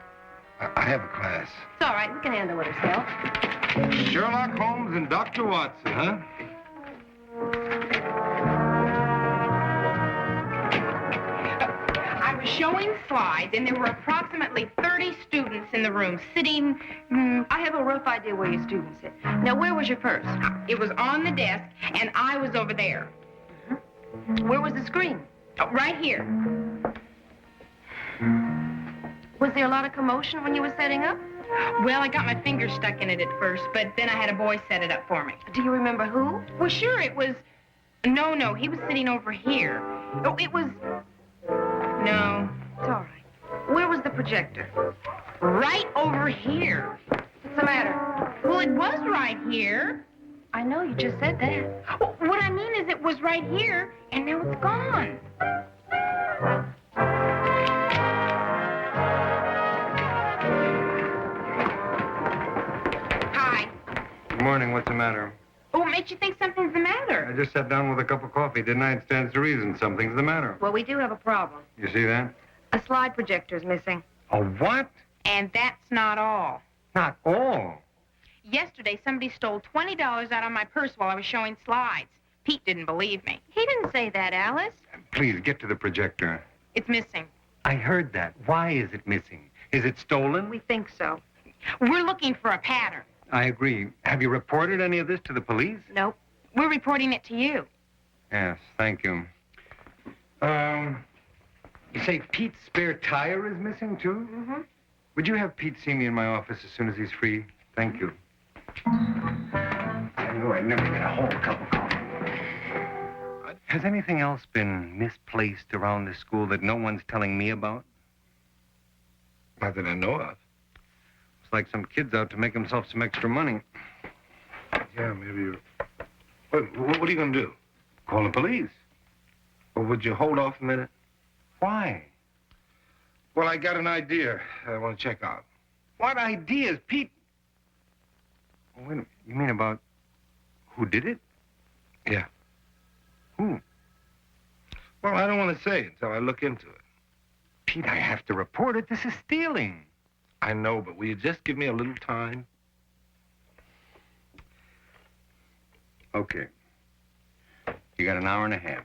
I have a class. It's all right. We can handle it ourselves. Sherlock Holmes and Dr. Watson, huh? I was showing slides, and there were approximately 30 students in the room sitting... I have a rough idea where your students sit. Now, where was your purse? It was on the desk, and I was over there. Where was the screen? Right here. Was there a lot of commotion when you were setting up? Well, I got my finger stuck in it at first, but then I had a boy set it up for me. Do you remember who? Well, sure, it was... No, he was sitting over here. Oh, it was... No. It's all right. Where was the projector? Right over here. What's the matter? Well, it was right here. I know, you just said that. Well, what I mean is it was right here, and now it's gone. Hi. Good morning. What's the matter? Oh, what makes you think something's the matter? I just sat down with a cup of coffee. Didn't I? It stands to reason something's the matter. Well, we do have a problem. You see that? A slide projector's missing. A what? And that's not all. Not all. Yesterday, somebody stole $20 out of my purse while I was showing slides. Pete didn't believe me. He didn't say that, Alice. Please, get to the projector. It's missing. I heard that. Why is it missing? Is it stolen? We think so. We're looking for a pattern. I agree. Have you reported any of this to the police? Nope. We're reporting it to you. Yes, thank you. You say Pete's spare tire is missing, too? Mm-hmm. Would you have Pete see me in my office as soon as he's free? Thank you. I knew I'd never get a whole cup of coffee. Has anything else been misplaced around this school that no one's telling me about? Not that I know of. It's like some kid's out to make himself some extra money. Yeah, maybe you're... What are you going to do? Call the police. Or would you hold off a minute? Why? Well, I got an idea I want to check out. What ideas, Pete? Oh, wait a minute. You mean about who did it? Yeah. Who? Well, I don't want to say until I look into it. Pete, I have to report it. This is stealing. I know, but will you just give me a little time? Okay. You got an hour and a half.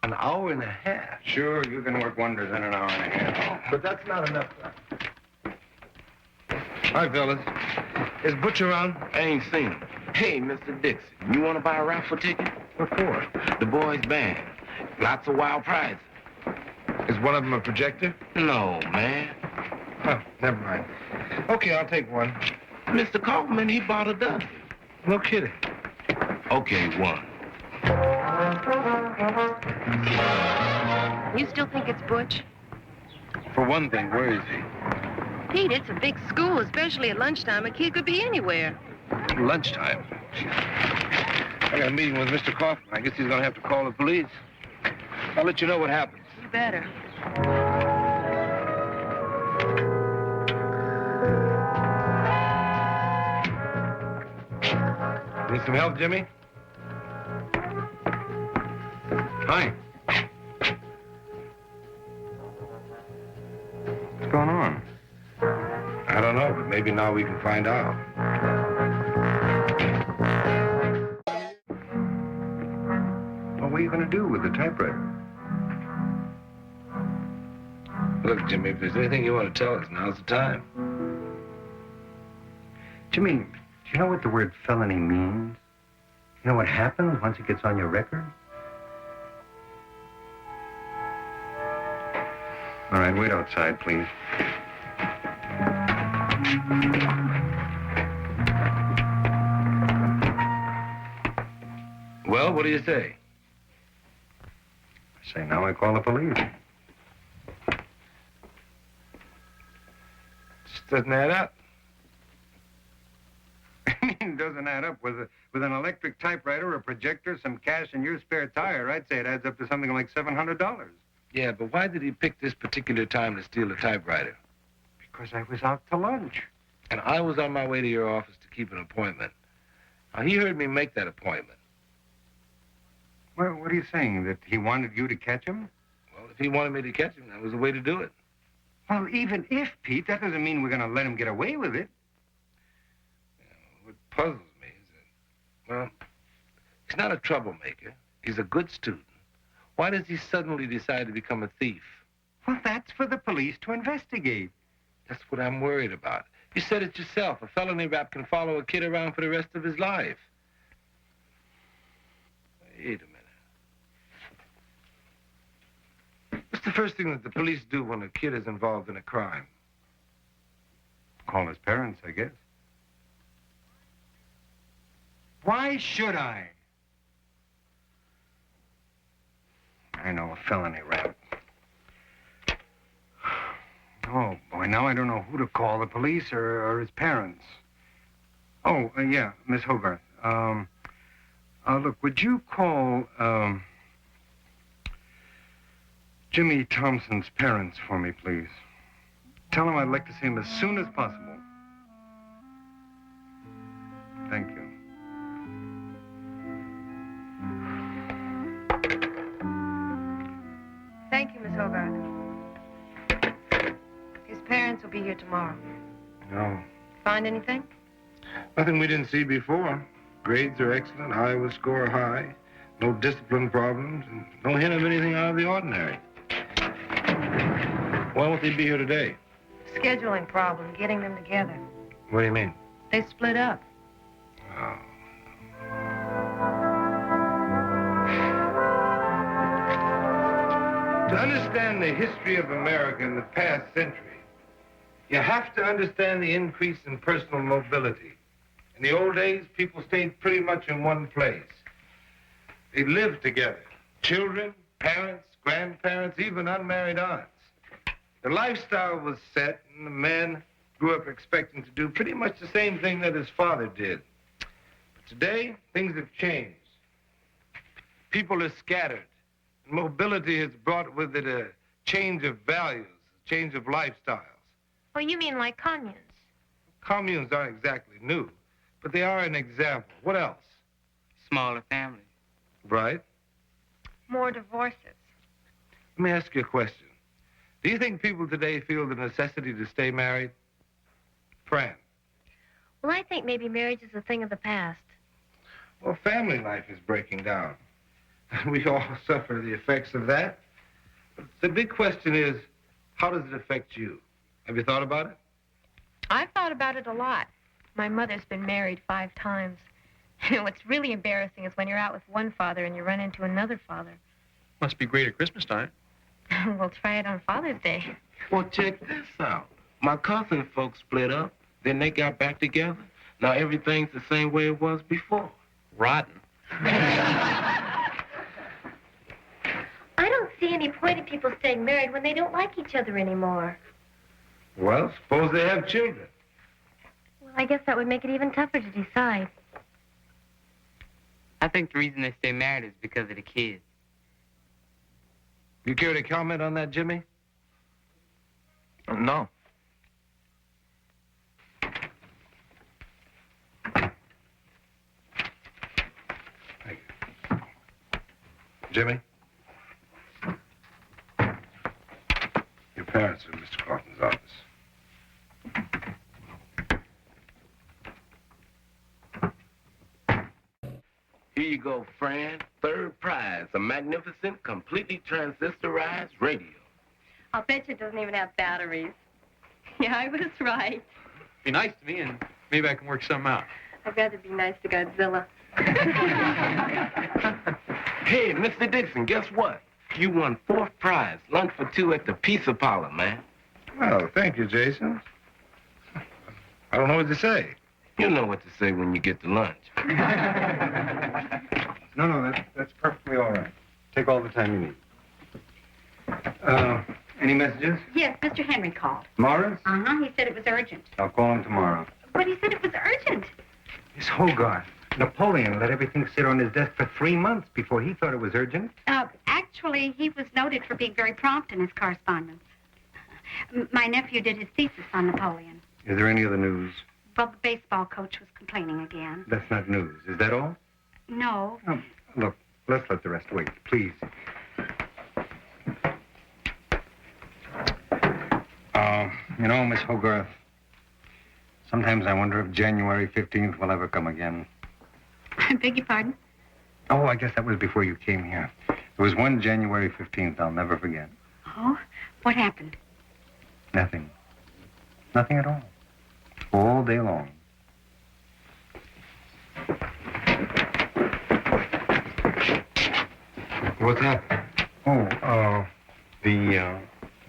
An hour and a half? Sure, you can work wonders in an hour and a half. But that's not enough time. Hi, fellas. Is Butch around? I ain't seen him. Hey, Mr. Dixon, you want to buy a raffle ticket? What for? The boys' band. Lots of wild prizes. Is one of them a projector? No, man. Oh, never mind. Okay, I'll take one. Mr. Kaufman, he bought a dozen. No kidding. Okay, one. You still think it's Butch? For one thing, where is he? Pete, it's a big school, especially at lunchtime. A kid could be anywhere. Lunchtime. I got a meeting with Mr. Kaufman. I guess he's going to have to call the police. I'll let you know what happens. You better. Need some help, Jimmy? Hi. What's going on? I don't know, but maybe now we can find out. Well, what are you going to do with the typewriter? Look, Jimmy, if there's anything you want to tell us, now's the time. Jimmy, do you know what the word felony means? You know what happens once it gets on your record? All right, wait outside, please. Well, what do you say? I say now I call the police. Just doesn't add up. It doesn't add up. With an electric typewriter, a projector, some cash, and your spare tire, I'd say it adds up to something like $700. Yeah, but why did he pick this particular time to steal a typewriter? Because I was out to lunch. And I was on my way to your office to keep an appointment. Now, he heard me make that appointment. Well, what are you saying, that he wanted you to catch him? Well, if he wanted me to catch him, that was the way to do it. Well, even if, Pete, that doesn't mean we're going to let him get away with it. What puzzles me is that, well, he's not a troublemaker. He's a good student. Why does he suddenly decide to become a thief? Well, that's for the police to investigate. That's what I'm worried about. You said it yourself. A felony rap can follow a kid around for the rest of his life. Wait a minute. What's the first thing that the police do when a kid is involved in a crime? Call his parents, I guess. Why should I? I know, a felony rap. Oh, boy, now I don't know who to call, the police or his parents. Oh, yeah, Miss Hogarth. Look, would you call, Jimmy Thompson's parents for me, please? Tell him I'd like to see him as soon as possible. Thank you. Thank you, Miss Hogarth. His parents will be here tomorrow. No. Find anything? Nothing we didn't see before. Grades are excellent, Iowa score high, no discipline problems, and no hint of anything out of the ordinary. Why won't they be here today? Scheduling problem, getting them together. What do you mean? They split up. Oh. To understand the history of America in the past century, you have to understand the increase in personal mobility. In the old days, people stayed pretty much in one place. They lived together. Children, parents, grandparents, even unmarried aunts. The lifestyle was set, and the man grew up expecting to do pretty much the same thing that his father did. But today, things have changed. People are scattered. And mobility has brought with it a change of values, a change of lifestyles. Oh, you mean like communes? Communes aren't exactly new, but they are an example. What else? Smaller families. Right. More divorces. Let me ask you a question. Do you think people today feel the necessity to stay married? Fran. Well, I think maybe marriage is a thing of the past. Well, family life is breaking down. We all suffer the effects of that. But the big question is, how does it affect you? Have you thought about it? I've thought about it a lot. My mother's been married 5 times. What's really embarrassing is when you're out with one father and you run into another father. Must be great at Christmas time. We'll try it on Father's Day. Well, check this out. My cousin folks split up. Then they got back together. Now everything's the same way it was before. Rotten. I don't see any point in people staying married when they don't like each other anymore. Well, suppose they have children. Well, I guess that would make it even tougher to decide. I think the reason they stay married is because of the kids. You care to comment on that, Jimmy? No. Thank you. Jimmy? Your parents are in Mr. Carlton's office. Here you go, Fran. Third prize, a magnificent, completely transistorized radio. I'll bet you it doesn't even have batteries. Yeah, I was right. Be nice to me, and maybe I can work something out. I'd rather be nice to Godzilla. Hey, Mr. Dixon, guess what? You won fourth prize, lunch for two at the Pizza Parlor, man. Well, thank you, Jason. I don't know what to say. You know what to say when you get to lunch. No, that's perfectly all right. Take all the time you need. Any messages? Yes, Mr. Henry called. Morris? Uh-huh, he said it was urgent. I'll call him tomorrow. But he said it was urgent. Miss Hogarth, Napoleon let everything sit on his desk for 3 months before he thought it was urgent. Actually, he was noted for being very prompt in his correspondence. My nephew did his thesis on Napoleon. Is there any other news? Well, the baseball coach was complaining again. That's not news. Is that all? No. Oh, look, let's let the rest wait, please. You know, Miss Hogarth, sometimes I wonder if January 15th will ever come again. I beg your pardon? Oh, I guess that was before you came here. There was one January 15th I'll never forget. Oh? What happened? Nothing. Nothing at all. All day long. What's happened? The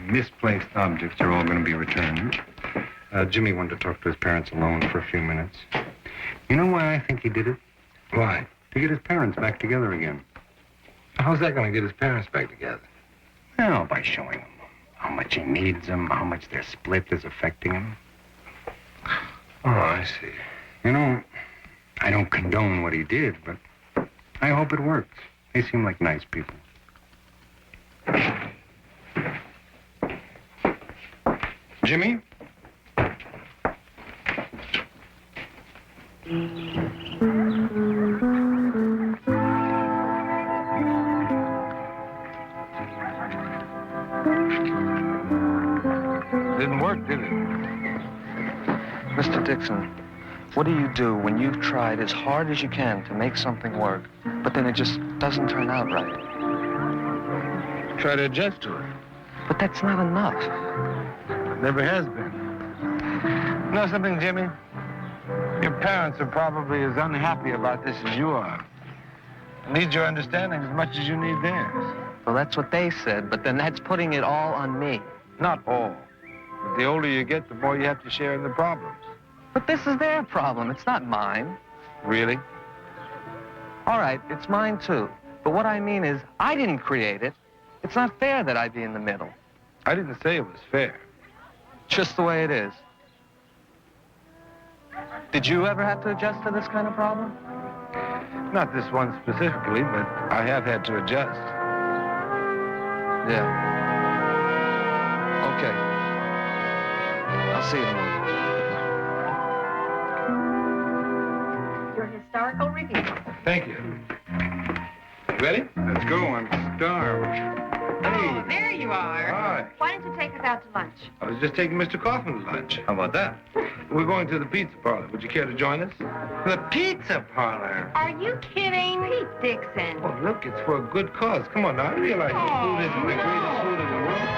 misplaced objects are all going to be returned. Jimmy wanted to talk to his parents alone for a few minutes. You know why I think he did it? Why? To get his parents back together again. How's that going to get his parents back together? Well, by showing them how much he needs them, how much their split is affecting him. Oh, I see. You know, I don't condone what he did, but I hope it works. They seem like nice people. Jimmy? Didn't work, did it? Mr. Dixon, what do you do when you've tried as hard as you can to make something work, but then it just doesn't turn out right? Try to adjust to it. But that's not enough. It never has been. You know something, Jimmy? Your parents are probably as unhappy about this as you are. They need your understanding as much as you need theirs. Well, that's what they said, but then that's putting it all on me. Not all. But the older you get, the more you have to share in the problems. But this is their problem. It's not mine. Really? All right, it's mine too. But what I mean is, I didn't create it. It's not fair that I be in the middle. I didn't say it was fair. Just the way it is. Did you ever have to adjust to this kind of problem? Not this one specifically, but I have had to adjust. Yeah. Okay. I'll see you tomorrow. Your historical review. Thank you. Ready? Let's go. I'm starved. Oh, there you are. Hi. Why don't you take us out to lunch? I was just taking Mr. Kaufman's lunch. How about that? We're going to the pizza parlor. Would you care to join us? The pizza parlor. Are you kidding? Pete Dixon. Oh, look, it's for a good cause. Come on now. I realize your food isn't the greatest food in the world.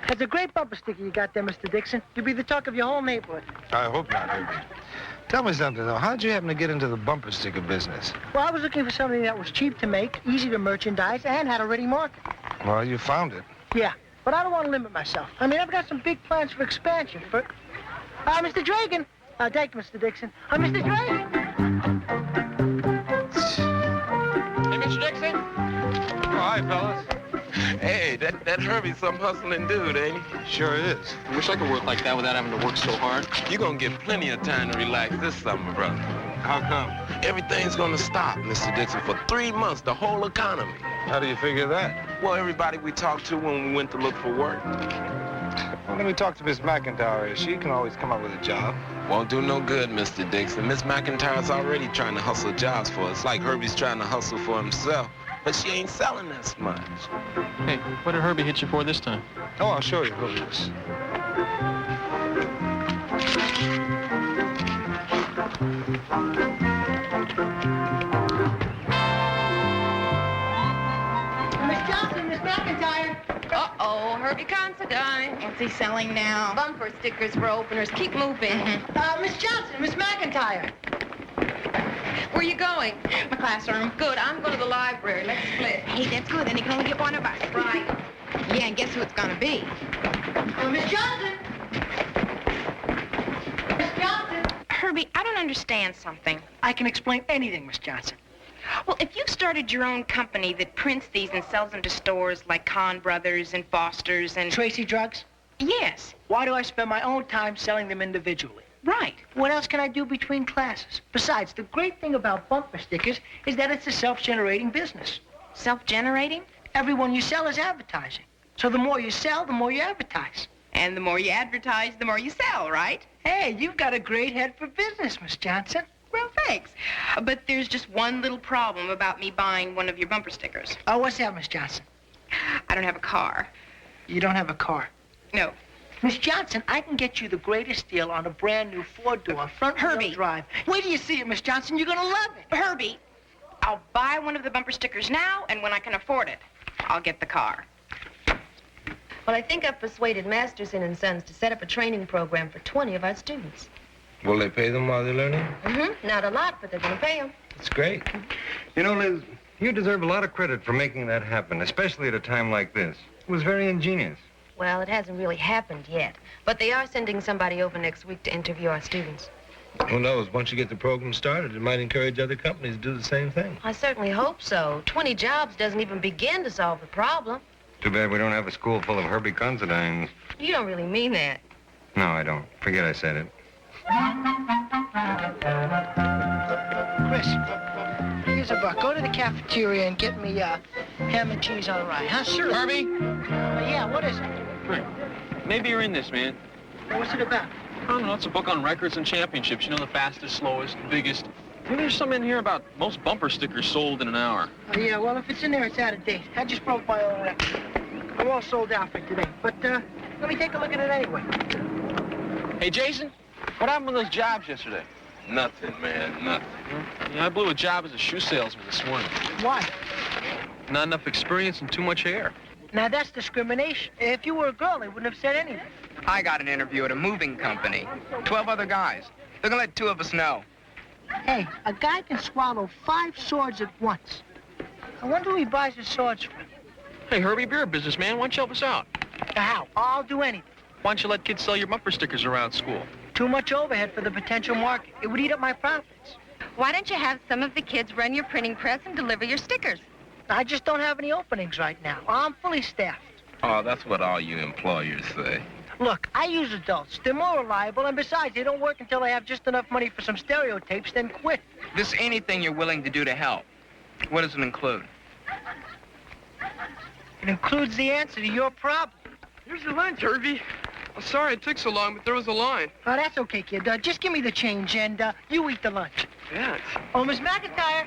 That's a great bumper sticker you got there, Mr. Dixon. You'll be the talk of your whole neighborhood. I hope not, Herbie. Tell me something, though. How'd you happen to get into the bumper sticker business? Well, I was looking for something that was cheap to make, easy to merchandise, and had a ready market. Well, you found it. Yeah, but I don't want to limit myself. I mean, I've got some big plans for expansion. Mr. Dragan. Thank you, Mr. Dixon. Mr. Dragan. Hey, Mr. Dixon? Oh, hi, fellas. Hey, that Herbie's some hustling dude, ain't he? Sure is. I wish I could work like that without having to work so hard. You're gonna get plenty of time to relax this summer, brother. How come? Everything's gonna stop, Mr. Dixon, for 3 months, the whole economy. How do you figure that? Well, everybody we talked to when we went to look for work. Well, let me talk to Miss McIntyre. She can always come up with a job. Won't do no good, Mr. Dixon. Miss McIntyre's already trying to hustle jobs for us, like Herbie's trying to hustle for himself. But she ain't selling as much. Hey, what did Herbie hit you for this time? Oh, I'll show you who it is. Miss Johnson, Miss McIntyre. Uh-oh, Herbie Considine. What's he selling now? Bumper stickers for openers. Keep moving. Miss Johnson, Miss McIntyre. Where you going? My classroom. Good, I'm going to the library. Let's split. Hey, that's good. Then you can only get one of us. Right. Yeah, and guess who it's gonna be? Miss Johnson. Miss Johnson. Herbie, I don't understand something. I can explain anything, Miss Johnson. Well, if you started your own company that prints these and sells them to stores like Kahn Brothers and Foster's and... Tracy Drugs? Yes. Why do I spend my own time selling them individually? Right. What else can I do between classes? Besides, the great thing about bumper stickers is that it's a self-generating business. Self-generating? Everyone you sell is advertising. So the more you sell, the more you advertise. And the more you advertise, the more you sell, right? Hey, you've got a great head for business, Miss Johnson. Well, thanks. But there's just one little problem about me buying one of your bumper stickers. Oh, what's that, Miss Johnson? I don't have a car. You don't have a car? No. Miss Johnson, I can get you the greatest deal on a brand new four-door front-wheel drive. Wait till you see it, Miss Johnson. You're gonna love it. Herbie, I'll buy one of the bumper stickers now, and when I can afford it, I'll get the car. Well, I think I've persuaded Masterson & Sons to set up a training program for 20 of our students. Will they pay them while they're learning? Mm-hmm. Not a lot, but they're going to pay them. That's great. You know, Liz, you deserve a lot of credit for making that happen, especially at a time like this. It was very ingenious. Well, it hasn't really happened yet. But they are sending somebody over next week to interview our students. Who knows? Once you get the program started, it might encourage other companies to do the same thing. I certainly hope so. 20 jobs doesn't even begin to solve the problem. Too bad we don't have a school full of Herbie Considines. You don't really mean that. No, I don't. Forget I said it. Chris, here's a buck. Go to the cafeteria and get me ham and cheese on rye, huh? Sure. Herbie? Yeah, what is it? Maybe you're in this, man. What's it about? I don't know. It's a book on records and championships. You know, the fastest, slowest, biggest. Maybe there's some in here about most bumper stickers sold in an hour. Oh, yeah, well, if it's in there, it's out of date. I just broke my own record. I'm all sold out for today. But, let me take a look at it anyway. Hey, Jason, what happened with those jobs yesterday? Nothing, man, nothing. Yeah, I blew a job as a shoe salesman this morning. Why? Not enough experience and too much hair. Now, that's discrimination. If you were a girl, they wouldn't have said anything. I got an interview at a moving company. 12 other guys. They're gonna let 2 of us know. Hey, a guy can swallow 5 swords at once. I wonder who he buys his swords from. Hey, Herbie, you're a businessman. Why don't you help us out? How? I'll do anything. Why don't you let kids sell your bumper stickers around school? Too much overhead for the potential market. It would eat up my profits. Why don't you have some of the kids run your printing press and deliver your stickers? I just don't have any openings right now. I'm fully staffed. Oh, that's what all you employers say. Look, I use adults. They're more reliable, and besides, they don't work until they have just enough money for some stereotypes, then quit. This anything you're willing to do to help. What does it include? It includes the answer to your problem. Here's your lunch, Herbie. I'm sorry it took so long, but there was a line. Oh, that's okay, kid. Just give me the change, and you eat the lunch. Yeah. Oh, Miss McIntyre.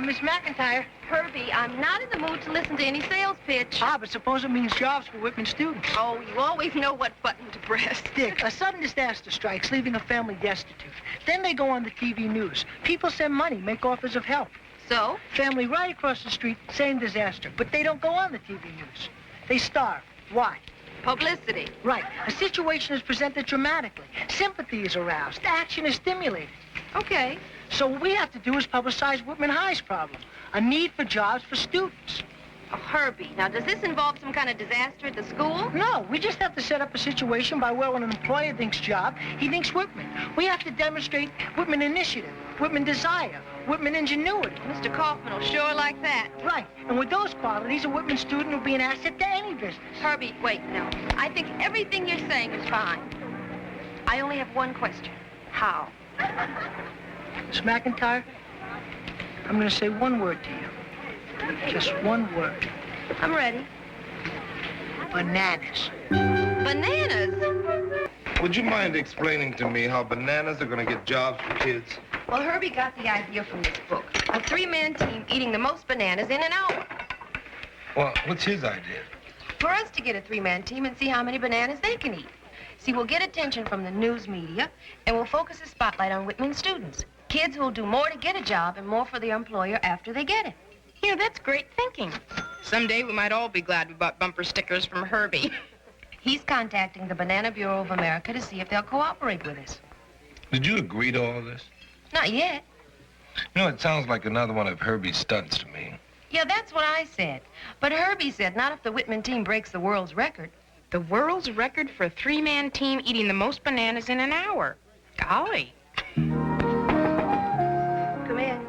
Miss McIntyre. Herbie, I'm not in the mood to listen to any sales pitch. Ah, but suppose it means jobs for Whitman students. Oh, you always know what button to press. Dick, a sudden disaster strikes, leaving a family destitute. Then they go on the TV news. People send money, make offers of help. So? Family right across the street, same disaster. But they don't go on the TV news. They starve. Why? Publicity. Right. A situation is presented dramatically. Sympathy is aroused. Action is stimulated. Okay. So what we have to do is publicize Whitman High's problem. A need for jobs for students. Oh, Herbie, now does this involve some kind of disaster at the school? No, we just have to set up a situation by where when an employer thinks job, he thinks Whitman. We have to demonstrate Whitman initiative, Whitman desire, Whitman ingenuity. Mr. Kaufman will sure like that. Right, and with those qualities, a Whitman student will be an asset to any business. Herbie, wait, no. I think everything you're saying is fine. I only have one question. How? Miss McIntyre, I'm going to say one word to you. Just one word. I'm ready. Bananas. Bananas? Would you mind explaining to me how bananas are going to get jobs for kids? Well, Herbie got the idea from this book. A three-man team eating the most bananas in an hour. Well, what's his idea? For us to get a three-man team and see how many bananas they can eat. See, we'll get attention from the news media, and we'll focus the spotlight on Whitman students. Kids who'll do more to get a job and more for their employer after they get it. You know, that's great thinking. Someday we might all be glad we bought bumper stickers from Herbie. He's contacting the Banana Bureau of America to see if they'll cooperate with us. Did you agree to all this? Not yet. You know, it sounds like another one of Herbie's stunts to me. Yeah, that's what I said. But Herbie said not if the Whitman team breaks the world's record. The world's record for a three-man team eating the most bananas in an hour. Golly. Come in.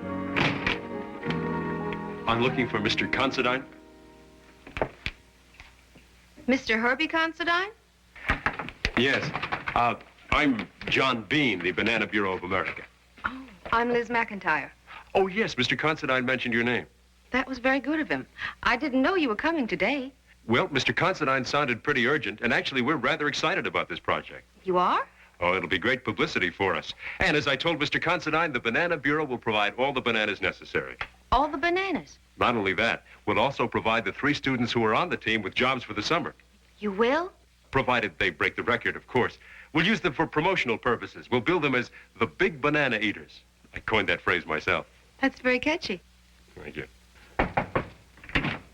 I'm looking for Mr. Considine. Mr. Herbie Considine? Yes. I'm John Bean, the Banana Bureau of America. I'm Liz McIntyre. Oh, yes, Mr. Considine mentioned your name. That was very good of him. I didn't know you were coming today. Well, Mr. Considine sounded pretty urgent, and actually we're rather excited about this project. You are? Oh, it'll be great publicity for us. And as I told Mr. Considine, the Banana Bureau will provide all the bananas necessary. All the bananas. Not only that, we'll also provide the 3 students who are on the team with jobs for the summer. You will? Provided they break the record, of course. We'll use them for promotional purposes. We'll bill them as the Big Banana Eaters. I coined that phrase myself. That's very catchy. Thank you.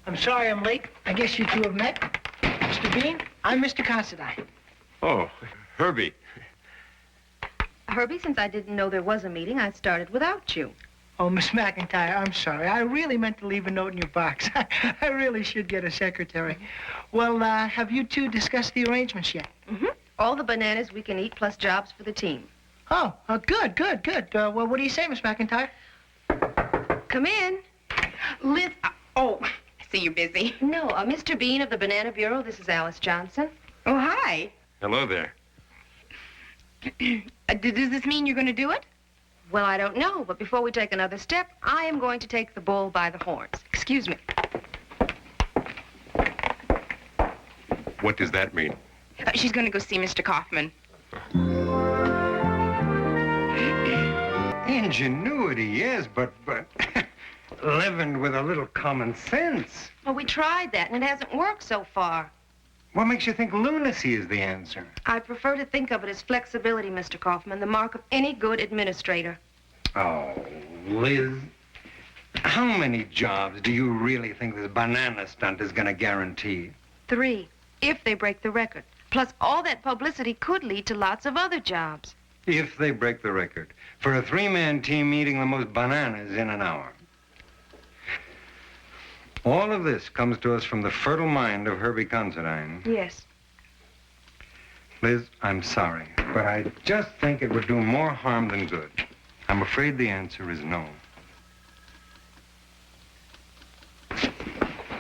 I'm sorry I'm late. I guess you two have met. Mr. Bean, I'm Mr. Considine. Oh, Herbie. Herbie, since I didn't know there was a meeting, I started without you. Oh, Miss McIntyre, I'm sorry. I really meant to leave a note in your box. I really should get a secretary. Well, have you two discussed the arrangements yet? Mm-hmm. All the bananas we can eat plus jobs for the team. Oh, good. Well, what do you say, Miss McIntyre? Come in. Liz, oh, I see you're busy. No, Mr. Bean of the Banana Bureau. This is Alice Johnson. Oh, hi. Hello there. Does this mean you're going to do it? Well, I don't know, but before we take another step, I am going to take the bull by the horns. Excuse me. What does that mean? She's going to go see Mr. Kaufman. Ingenuity, yes, but leavened with a little common sense. Well, we tried that, and it hasn't worked so far. What makes you think lunacy is the answer? I prefer to think of it as flexibility, Mr. Kaufman, the mark of any good administrator. Oh, Liz, how many jobs do you really think this banana stunt is going to guarantee? 3, if they break the record. Plus, all that publicity could lead to lots of other jobs. If they break the record. For a 3-man team eating the most bananas in an hour. All of this comes to us from the fertile mind of Herbie Considine. Yes. Liz, I'm sorry, but I just think it would do more harm than good. I'm afraid the answer is no.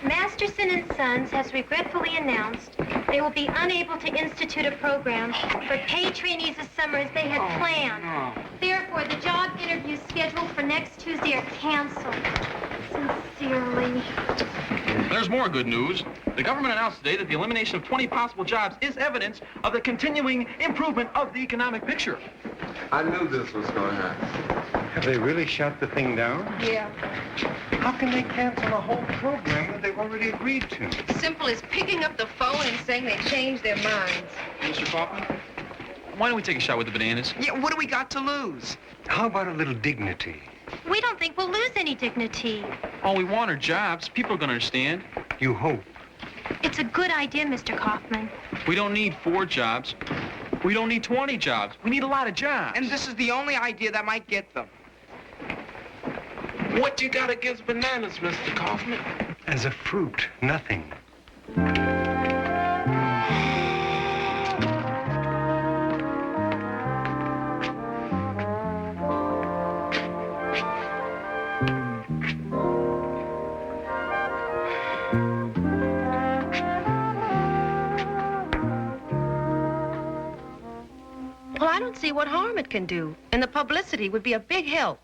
Masterson and Sons has regretfully announced they will be unable to institute a program for paid trainees this summer as they had planned. Therefore, the job interviews scheduled for next Tuesday are canceled. Sincerely. There's more good news. The government announced today that the elimination of 20 possible jobs is evidence of the continuing improvement of the economic picture. I knew this was going to happen. Have they really shut the thing down? Yeah. How can they cancel a whole program that they've already agreed to? Simple as picking up the phone and saying they changed their minds. Mr. Kaufman, why don't we take a shot with the bananas? Yeah, what do we got to lose? How about a little dignity? We don't think we'll lose any dignity. All we want are jobs. People are going to understand. You hope. It's a good idea, Mr. Kaufman. We don't need 4 jobs. We don't need 20 jobs. We need a lot of jobs. And this is the only idea that might get them. What you got against bananas, Mr. Kaufman? As a fruit, nothing. Well, I don't see what harm it can do, and the publicity would be a big help.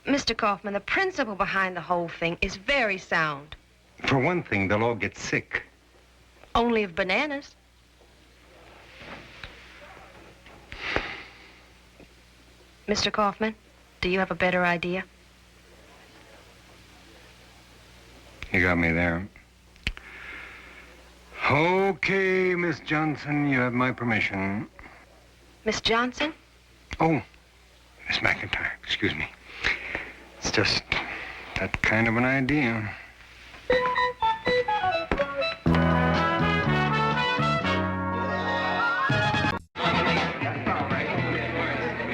Mr. Kaufman, the principle behind the whole thing is very sound. For one thing, they'll all get sick. Only of bananas. Mr. Kaufman, do you have a better idea? You got me there. Okay, Miss Johnson, you have my permission. Miss Johnson? Oh, Miss McIntyre, excuse me. It's just that kind of an idea.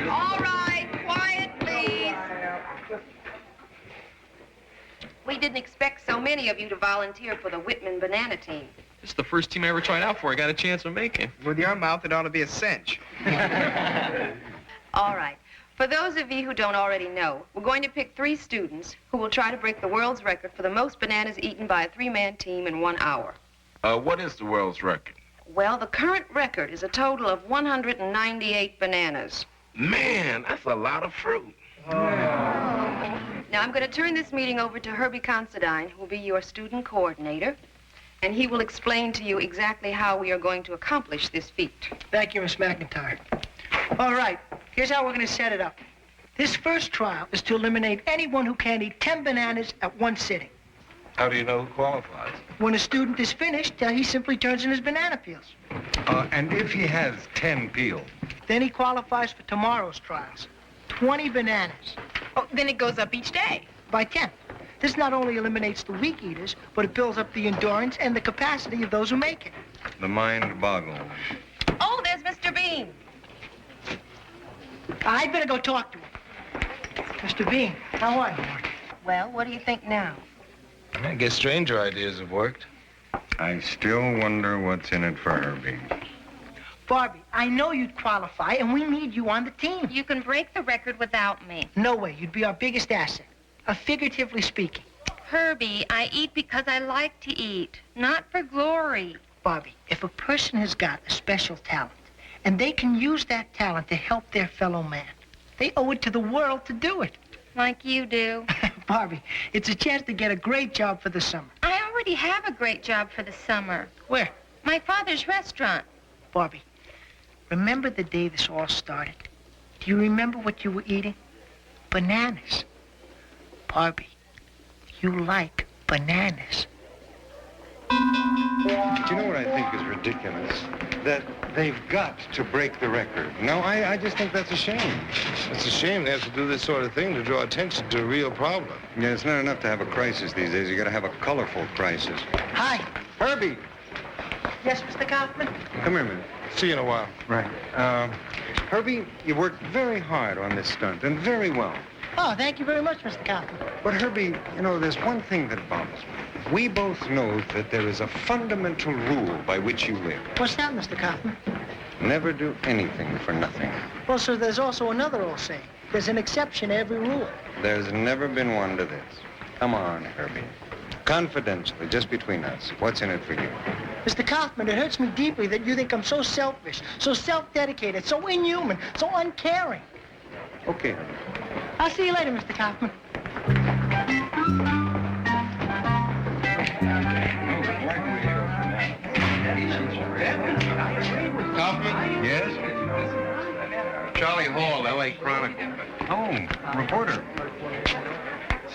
All right, quiet, please. We didn't expect so many of you to volunteer for the Whitman Banana Team. This is the first team I ever tried out for. I got a chance of making. With your mouth, it ought to be a cinch. All right. For those of you who don't already know, we're going to pick 3 students who will try to break the world's record for the most bananas eaten by a 3-man team in 1 hour. What is the world's record? Well, the current record is a total of 198 bananas. Man, that's a lot of fruit. Now, I'm going to turn this meeting over to Herbie Considine, who will be your student coordinator, and he will explain to you exactly how we are going to accomplish this feat. Thank you, Miss McIntyre. All right, here's how we're going to set it up. This first trial is to eliminate anyone who can't eat 10 bananas at one sitting. How do you know who qualifies? When a student is finished, he simply turns in his banana peels. And if he has 10 peeled? Then he qualifies for tomorrow's trials. 20 bananas. Oh, then it goes up each day. By 10. This not only eliminates the weak eaters, but it builds up the endurance and the capacity of those who make it. The mind boggles. Oh, there's Mr. Bean. I'd better go talk to him. Mr. Bean, how are you? Well, what do you think now? I guess stranger ideas have worked. I still wonder what's in it for Herbie. Barbie, I know you'd qualify, and we need you on the team. You can break the record without me. No way. You'd be our biggest asset. Figuratively speaking. Herbie, I eat because I like to eat, not for glory. Barbie, if a person has got a special talent, and they can use that talent to help their fellow man, they owe it to the world to do it. Like you do. Barbie, it's a chance to get a great job for the summer. I already have a great job for the summer. Where? My father's restaurant. Barbie, remember the day this all started? Do you remember what you were eating? Bananas. Barbie, you like bananas. But you know what I think is ridiculous? That they've got to break the record. No, I just think that's a shame. It's a shame they have to do this sort of thing to draw attention to a real problem. Yeah, it's not enough to have a crisis these days. You gotta have a colorful crisis. Hi. Herbie! Yes, Mr. Kaufman? Come here a minute. See you in a while. Right. Herbie, you worked very hard on this stunt, and very well. Oh, thank you very much, Mr. Kaufman. But Herbie, you know, there's one thing that bothers me. We both know that there is a fundamental rule by which you live. What's that, Mr. Kaufman? Never do anything for nothing. Well, sir, there's also another old saying. There's an exception to every rule. There's never been one to this. Come on, Herbie. Confidentially, just between us, what's in it for you? Mr. Kaufman, it hurts me deeply that you think I'm so selfish, so self-dedicated, so inhuman, so uncaring. Okay, Herbie. I'll see you later, Mr. Kaufman. Kaufman? Yes? Charlie Hall, L.A. Chronicle. Oh, reporter.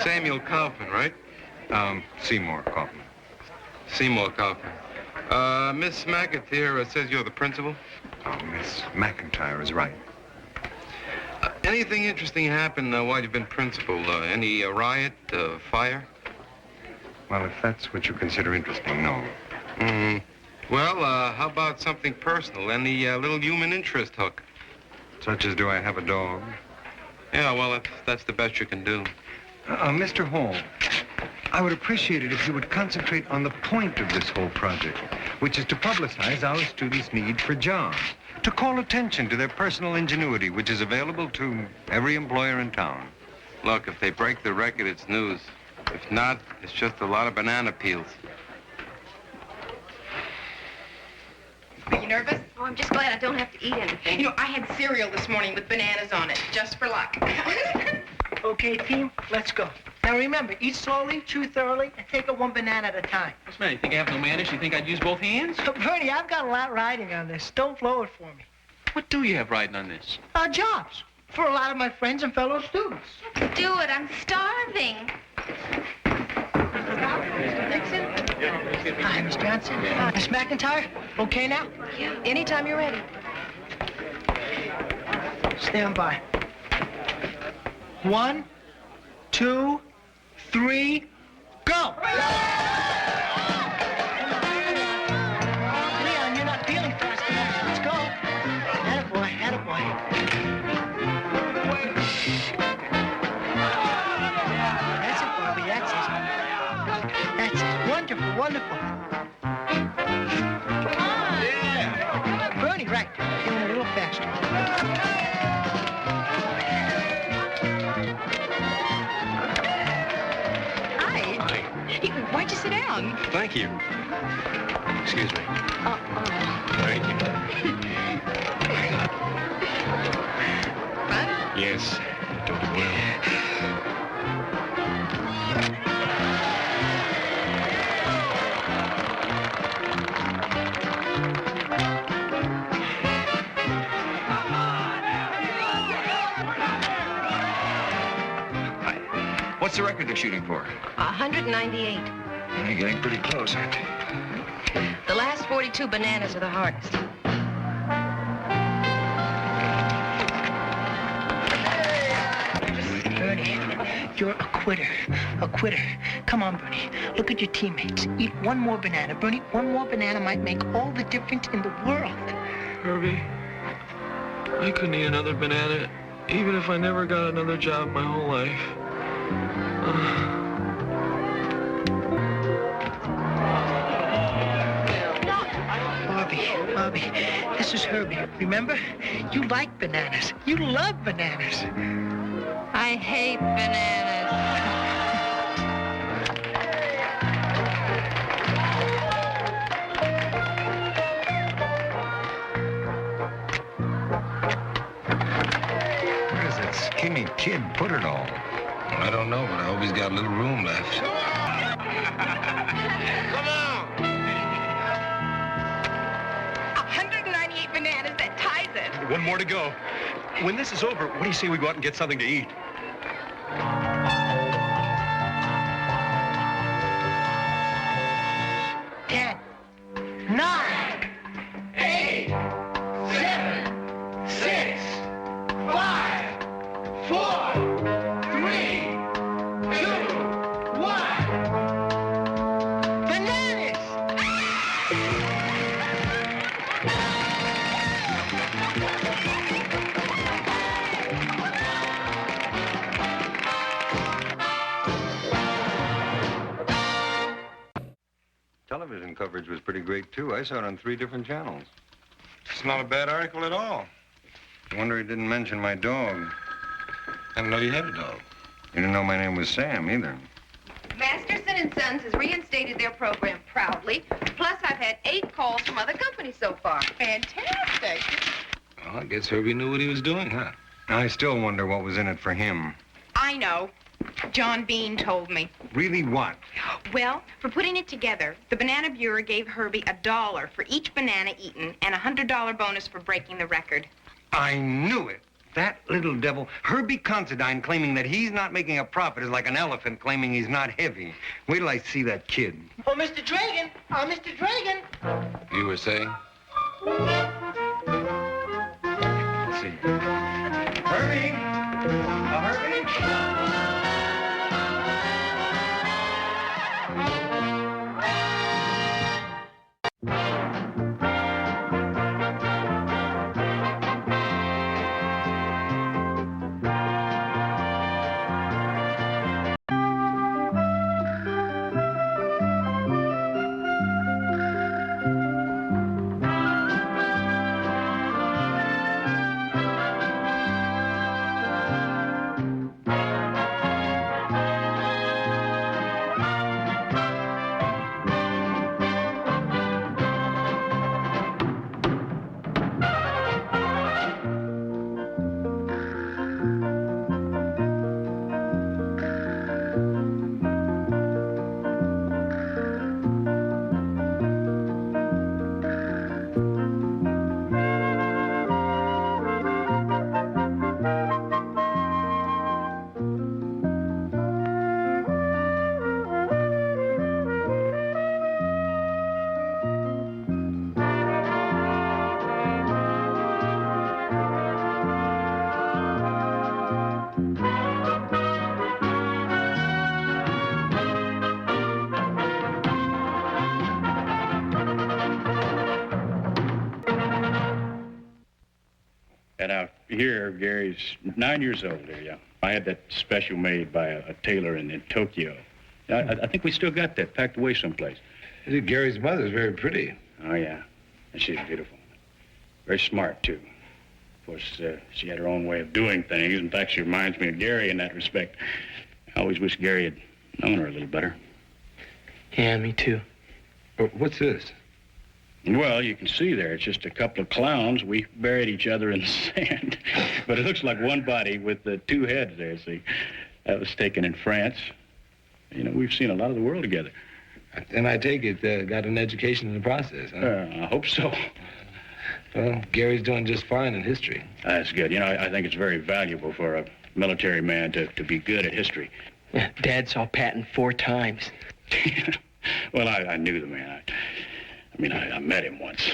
Samuel Kaufman, right? Seymour Kaufman. Seymour Kaufman. Miss McIntyre says you're the principal? Oh, Miss McIntyre is right. Anything interesting happen while you've been principal? Any riot, fire? Well, if that's what you consider interesting, no. Well, how about something personal? Any little human interest hook? Such as, do I have a dog? Yeah, well, that's the best you can do. Mr. Hall, I would appreciate it if you would concentrate on the point of this whole project, which is to publicize our students' need for jobs, to call attention to their personal ingenuity, which is available to every employer in town. Look, if they break the record, it's news. If not, it's just a lot of banana peels. Are you nervous? Oh, I'm just glad I don't have to eat anything. You know, I had cereal this morning with bananas on it, just for luck. Okay, team, let's go. Now remember, eat slowly, chew thoroughly, and take it one banana at a time. What's the matter? You think I have no manners? You think I'd use both hands? Bernie, I've got a lot riding on this. Don't blow it for me. What do you have riding on this? Jobs. For a lot of my friends and fellow students. Do it. I'm starving. Dixon? Hi, Miss Johnson. Miss McIntyre? Okay now? Yeah, anytime you're ready. Stand by. 1, 2, 3, go! Leon, you're not feeling fast enough. Let's go. Attaboy, attaboy. That's it, Barbie, that's it. That's it. Wonderful, wonderful. Yeah! Bernie, right. Doing a little faster. Why'd you sit down? Thank you. Excuse me. Thank you. Fun? Yes, I told it well. What's the record they're shooting for? 198. You're getting pretty close, aren't you? The last 42 bananas are the hardest. Bernie, you're a quitter. A quitter. Come on, Bernie. Look at your teammates. Eat one more banana. Bernie, one more banana might make all the difference in the world. Herbie, I couldn't eat another banana, even if I never got another job my whole life. Bobby, this is Herbie. Remember? You like bananas. You love bananas. I hate bananas. Where does that skinny kid put it all? Well, I don't know, but I hope he's got a little room left. Come on! 198 bananas, that ties it. One more to go. When this is over, what do you say we go out and get something to eat? Television coverage was pretty great, too. I saw it on 3 different channels. It's not a bad article at all. I wonder he didn't mention my dog. I didn't know you had a dog. You didn't know my name was Sam, either. Masterson & Sons has reinstated their program proudly. Plus, I've had 8 calls from other companies so far. Fantastic. Well, I guess Herbie knew what he was doing, huh? I still wonder what was in it for him. I know. John Bean told me. Really what? Well, for putting it together, the Banana Bureau gave Herbie $1 for each banana eaten and a $100 bonus for breaking the record. I knew it. That little devil, Herbie Considine, claiming that he's not making a profit is like an elephant claiming he's not heavy. Wait till I see that kid. Oh, Mr. Dragan! Mr. Dragan! You were saying? Let's see. Herbie! Herbie? And out here, Gary's 9 years old there, yeah. I had that special made by a tailor in Tokyo. I think we still got that packed away someplace. Gary's mother's very pretty. Oh, yeah. And she's beautiful. Very smart, too. Of course, she had her own way of doing things. In fact, she reminds me of Gary in that respect. I always wish Gary had known her a little better. Yeah, me too. What's this? Well, you can see there, it's just a couple of clowns. We buried each other in the sand. But it looks like one body with the two heads there, see. That was taken in France. You know, we've seen a lot of the world together. And I take it, got an education in the process, huh? I hope so. Well, Gary's doing just fine in history. That's good. You know, I think it's very valuable for a military man to be good at history. Yeah, Dad saw Patton 4 times. Well, I knew the man. I met him once.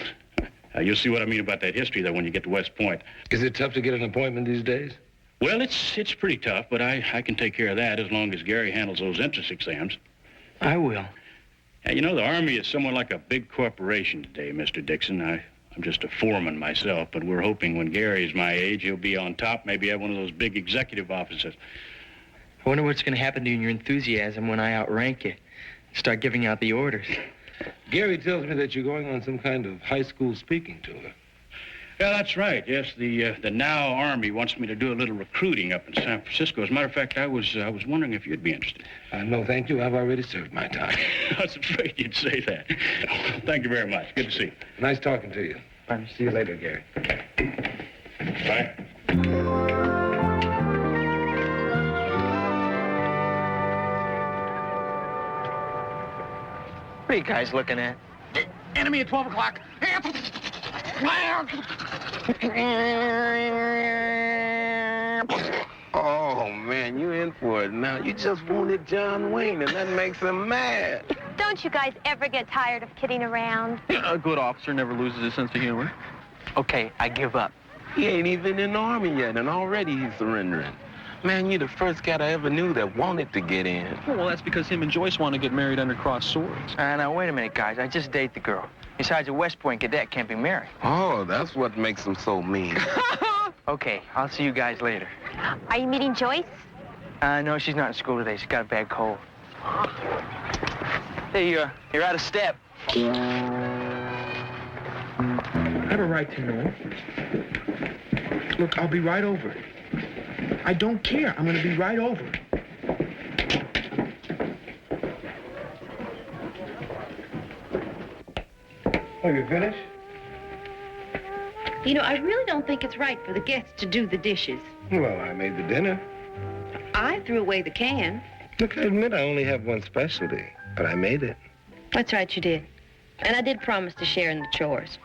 You'll see what I mean about that history, though, when you get to West Point. Is it tough to get an appointment these days? Well, it's pretty tough, but I can take care of that as long as Gary handles those entrance exams. I will. You know, the Army is somewhat like a big corporation today, Mr. Dixon. I'm just a foreman myself, but we're hoping when Gary's my age, he'll be on top, maybe have one of those big executive offices. I wonder what's going to happen to your enthusiasm when I outrank you. Start giving out the orders. Gary tells me that you're going on some kind of high school speaking tour. Yeah, that's right. Yes, the now Army wants me to do a little recruiting up in San Francisco. As a matter of fact, I was wondering if you'd be interested. No, thank you. I've already served my time. I was afraid you'd say that. Thank you very much. Good to see you. Nice talking to you. Bye. See you later, Gary. Bye. What are you guys looking at? Enemy at 12 o'clock. Oh, man, you in for it now. You just wounded John Wayne, and that makes him mad. Don't you guys ever get tired of kidding around? A good officer never loses his sense of humor. Okay, I give up. He ain't even in the Army yet, and already he's surrendering. Man, you're the first cat I ever knew that wanted to get in. Well, that's because him and Joyce want to get married under crossed swords. Now, wait a minute, guys. I just date the girl. Besides, a West Point cadet can't be married. Oh, that's what makes him so mean. Okay, I'll see you guys later. Are you meeting Joyce? No, she's not in school today. She's got a bad cold. Hey, you're out of step. I have a right to know. Look, I'll be right over. I don't care. I'm going to be right over. Oh, you finished? You know, I really don't think it's right for the guests to do the dishes. Well, I made the dinner. I threw away the can. Look, I admit I only have one specialty, but I made it. That's right, you did. And I did promise to share in the chores.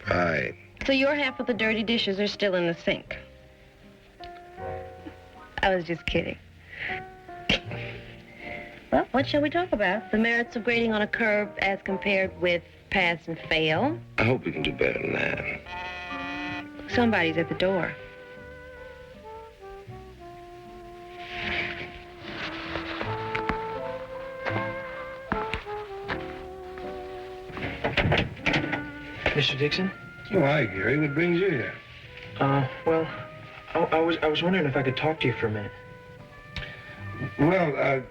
Right. So your half of the dirty dishes are still in the sink. I was just kidding. Well, what shall we talk about? The merits of grading on a curve as compared with pass and fail? I hope we can do better than that. Somebody's at the door. Mr. Dixon? Oh, hi, Gary. What brings you here? Well, I was wondering if I could talk to you for a minute. Well,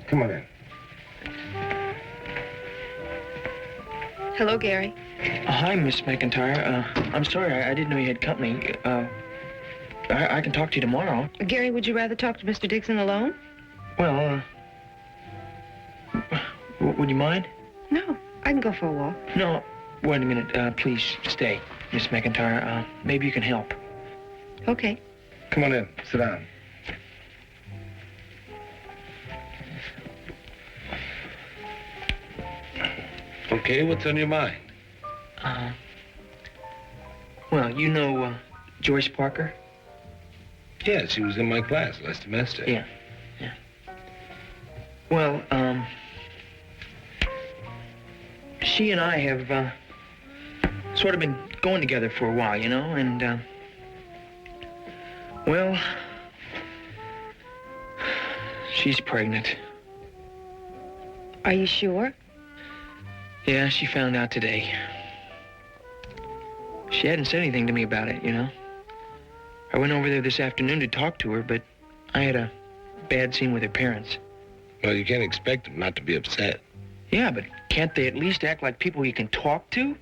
come on in. Hello, Gary. Hi, Miss McIntyre. I'm sorry, I didn't know you had company. I can talk to you tomorrow. Gary, would you rather talk to Mr. Dixon alone? Well, would you mind? No, I can go for a walk. No, wait a minute. Please stay, Miss McIntyre. Maybe you can help. Okay. Come on in. Sit down. Okay, what's on your mind? Well, you know Joyce Parker? Yeah, she was in my class last semester. Yeah. Well, she and I have sort of been going together for a while, you know, and, well, she's pregnant. Are you sure? Yeah, she found out today. She hadn't said anything to me about it, you know. I went over there this afternoon to talk to her, but I had a bad scene with her parents. Well, you can't expect them not to be upset. Yeah, but can't they at least act like people you can talk to?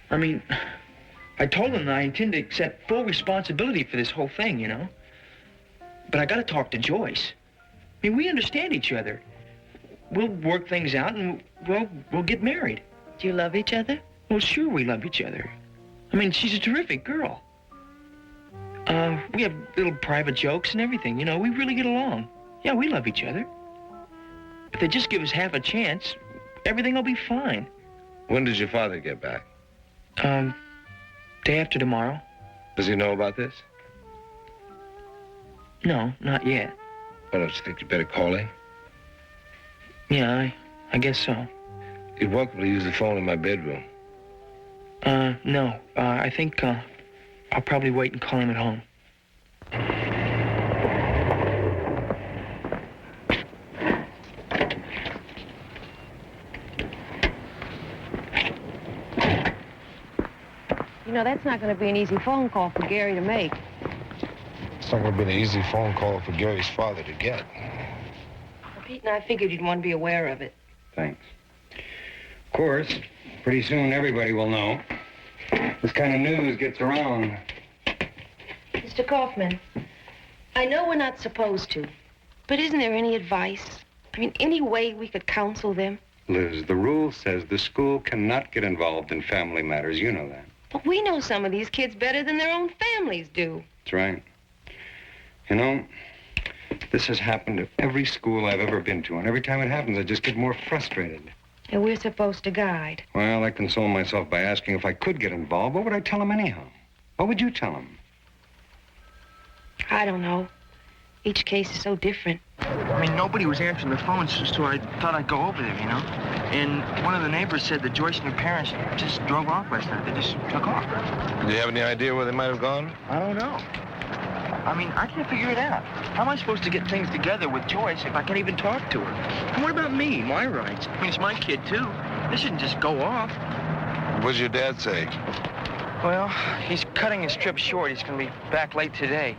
I mean, I told them that I intend to accept full responsibility for this whole thing, you know. But I gotta talk to Joyce. I mean, we understand each other. We'll work things out and we'll get married. Do you love each other? Well, sure we love each other. I mean, she's a terrific girl. We have little private jokes and everything, you know. We really get along. Yeah, we love each other. If they just give us half a chance, everything will be fine. When does your father get back? Day after tomorrow. Does he know about this? No, not yet. Well, don't you think you better call him? Yeah, I guess so. You're welcome to use the phone in my bedroom. No. I think, I'll probably wait and call him at home. You know, that's not going to be an easy phone call for Gary to make. It's not going to be an easy phone call for Gary's father to get. Well, Pete and I figured you'd want to be aware of it. Thanks. Of course, pretty soon everybody will know. This kind of news gets around. Mr. Kaufman, I know we're not supposed to, but isn't there any advice? I mean, any way we could counsel them? Liz, the rule says the school cannot get involved in family matters. You know that. But we know some of these kids better than their own families do. That's right. You know, this has happened at every school I've ever been to, and every time it happens, I just get more frustrated. And we're supposed to guide. Well, I console myself by asking if I could get involved. What would I tell them anyhow? What would you tell them? I don't know. Each case is so different. I mean, nobody was answering the phone, so I thought I'd go over there, you know? And one of the neighbors said that Joyce and her parents just drove off last night. They just took off. Do you have any idea where they might have gone? I don't know. I mean, I can't figure it out. How am I supposed to get things together with Joyce if I can't even talk to her? And what about me, my rights? I mean, it's my kid, too. This shouldn't just go off. What'd your dad say? Well, he's cutting his trip short. He's going to be back late today.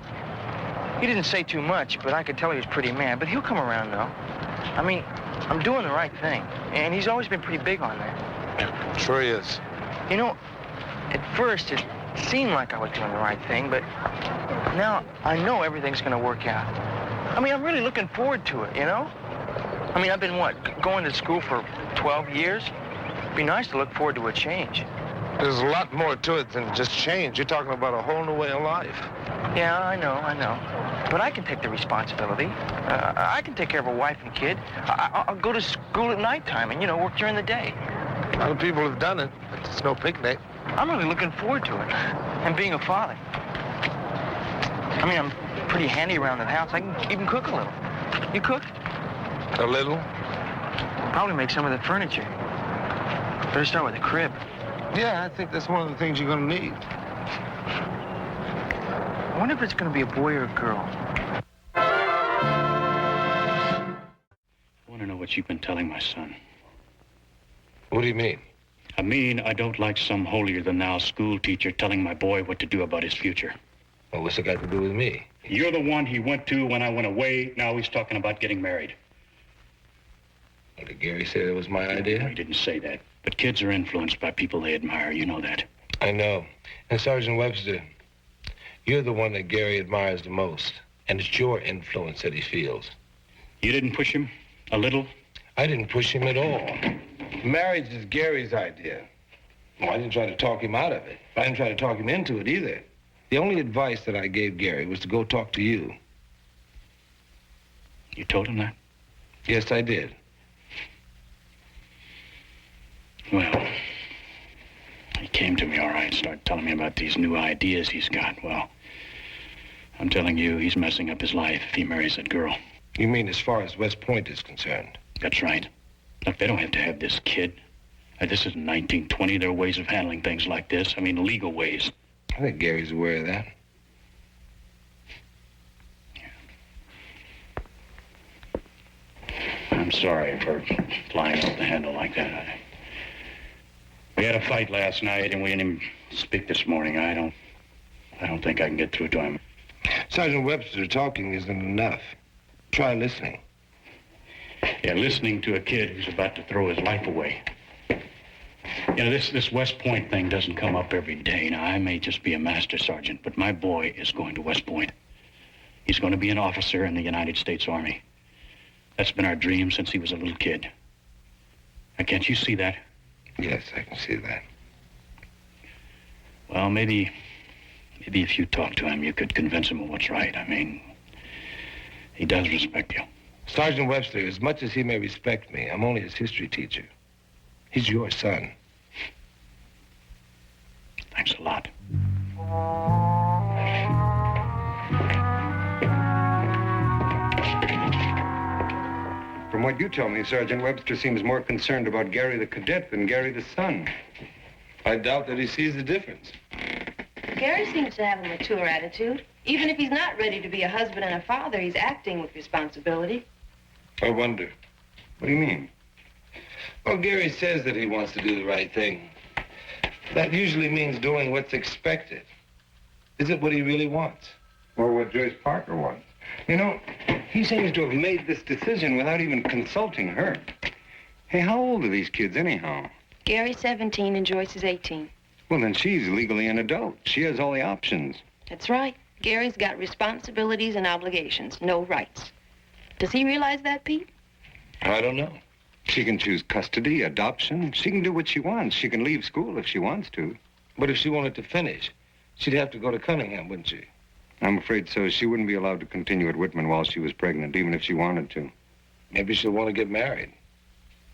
He didn't say too much, but I could tell he was pretty mad. But he'll come around, though. I mean, I'm doing the right thing. And he's always been pretty big on that. Sure he is. You know, at first it seemed like I was doing the right thing, but now I know everything's going to work out. I mean, I'm really looking forward to it, you know? I mean, I've been, going to school for 12 years? It'd be nice to look forward to a change. There's a lot more to it than just change. You're talking about a whole new way of life. Yeah, I know. But I can take the responsibility. I can take care of a wife and kid. I'll go to school at nighttime and, work during the day. A lot of people have done it, but it's no picnic. I'm really looking forward to it. And being a father. I mean, I'm pretty handy around the house. I can even cook a little. You cook? A little? Probably make some of the furniture. Better start with the crib. Yeah, I think that's one of the things you're going to need. I wonder if it's going to be a boy or a girl. I want to know what you've been telling my son. What do you mean? I mean, I don't like some holier-than-thou school teacher telling my boy what to do about his future. Well, what's it got to do with me? You're the one he went to when I went away. Now he's talking about getting married. Well, did Gary say that was my idea? No, he didn't say that. But kids are influenced by people they admire. You know that. I know. And Sergeant Webster, you're the one that Gary admires the most. And it's your influence that he feels. You didn't push him a little? I didn't push him at all. Marriage is Gary's idea. Well, I didn't try to talk him out of it. I didn't try to talk him into it either. The only advice that I gave Gary was to go talk to you. You told him that? Yes, I did. Well, he came to me, all right, started telling me about these new ideas he's got. Well, I'm telling you, he's messing up his life if he marries that girl. You mean as far as West Point is concerned? That's right. Look, they don't have to have this kid. This is 1920. There are ways of handling things like this. I mean, legal ways. I think Gary's aware of that. I'm sorry for flying off the handle like that. We had a fight last night, and we didn't even speak this morning. I don't think I can get through to him. Sergeant Webster, talking isn't enough. Try listening. Yeah, listening to a kid who's about to throw his life away. You know, this West Point thing doesn't come up every day. Now, I may just be a master sergeant, but my boy is going to West Point. He's going to be an officer in the United States Army. That's been our dream since he was a little kid. Now, can't you see that? Yes, I can see that. Well, maybe if you talk to him, you could convince him of what's right. I mean, he does respect you. Sergeant Webster, as much as he may respect me, I'm only his history teacher. He's your son. Thanks a lot. From what you tell me, Sergeant Webster seems more concerned about Gary the cadet than Gary the son. I doubt that he sees the difference. Gary seems to have a mature attitude. Even if he's not ready to be a husband and a father, he's acting with responsibility. I wonder. What do you mean? Well, Gary says that he wants to do the right thing. That usually means doing what's expected. Is it what he really wants? Or what Joyce Parker wants? You know, he seems to have made this decision without even consulting her. Hey, how old are these kids anyhow? Gary's 17 and Joyce is 18. Well, then she's legally an adult. She has all the options. That's right. Gary's got responsibilities and obligations, no rights. Does he realize that, Pete? I don't know. She can choose custody, adoption. She can do what she wants. She can leave school if she wants to. But if she wanted to finish, she'd have to go to Cunningham, wouldn't she? I'm afraid so. She wouldn't be allowed to continue at Whitman while she was pregnant, even if she wanted to. Maybe she'll want to get married.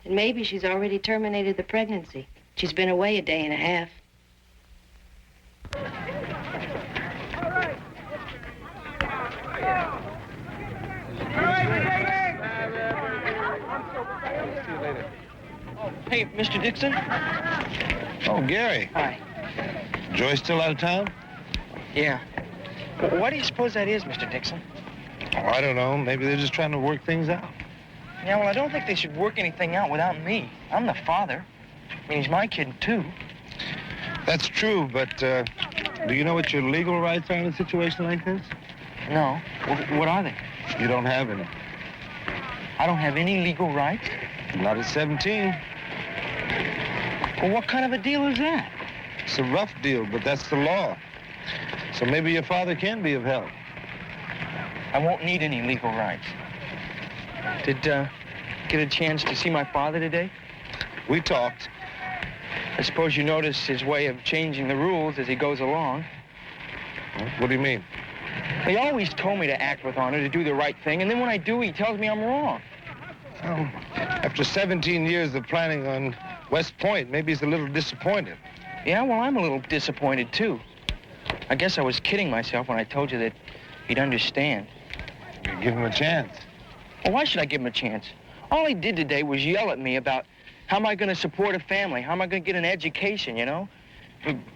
And maybe she's already terminated the pregnancy. She's been away a day and a half. Hey, Mr. Dixon? Oh, Gary. Hi. Joyce still out of town? Yeah. Why do you suppose that is, Mr. Dixon? Oh, I don't know. Maybe they're just trying to work things out. Yeah, well, I don't think they should work anything out without me. I'm the father. I mean, he's my kid, too. That's true, but do you know what your legal rights are in a situation like this? No. What are they? You don't have any. I don't have any legal rights? Not at 17. Well, what kind of a deal is that? It's a rough deal, but that's the law. So maybe your father can be of help. I won't need any legal rights. Did, get a chance to see my father today? We talked. I suppose you noticed his way of changing the rules as he goes along. What do you mean? He always told me to act with honor, to do the right thing, and then when I do, he tells me I'm wrong. Well, after 17 years of planning on West Point, maybe he's a little disappointed. Yeah, well, I'm a little disappointed, too. I guess I was kidding myself when I told you that he'd understand. You give him a chance. Well, why should I give him a chance? All he did today was yell at me about how am I going to support a family? How am I going to get an education, you know?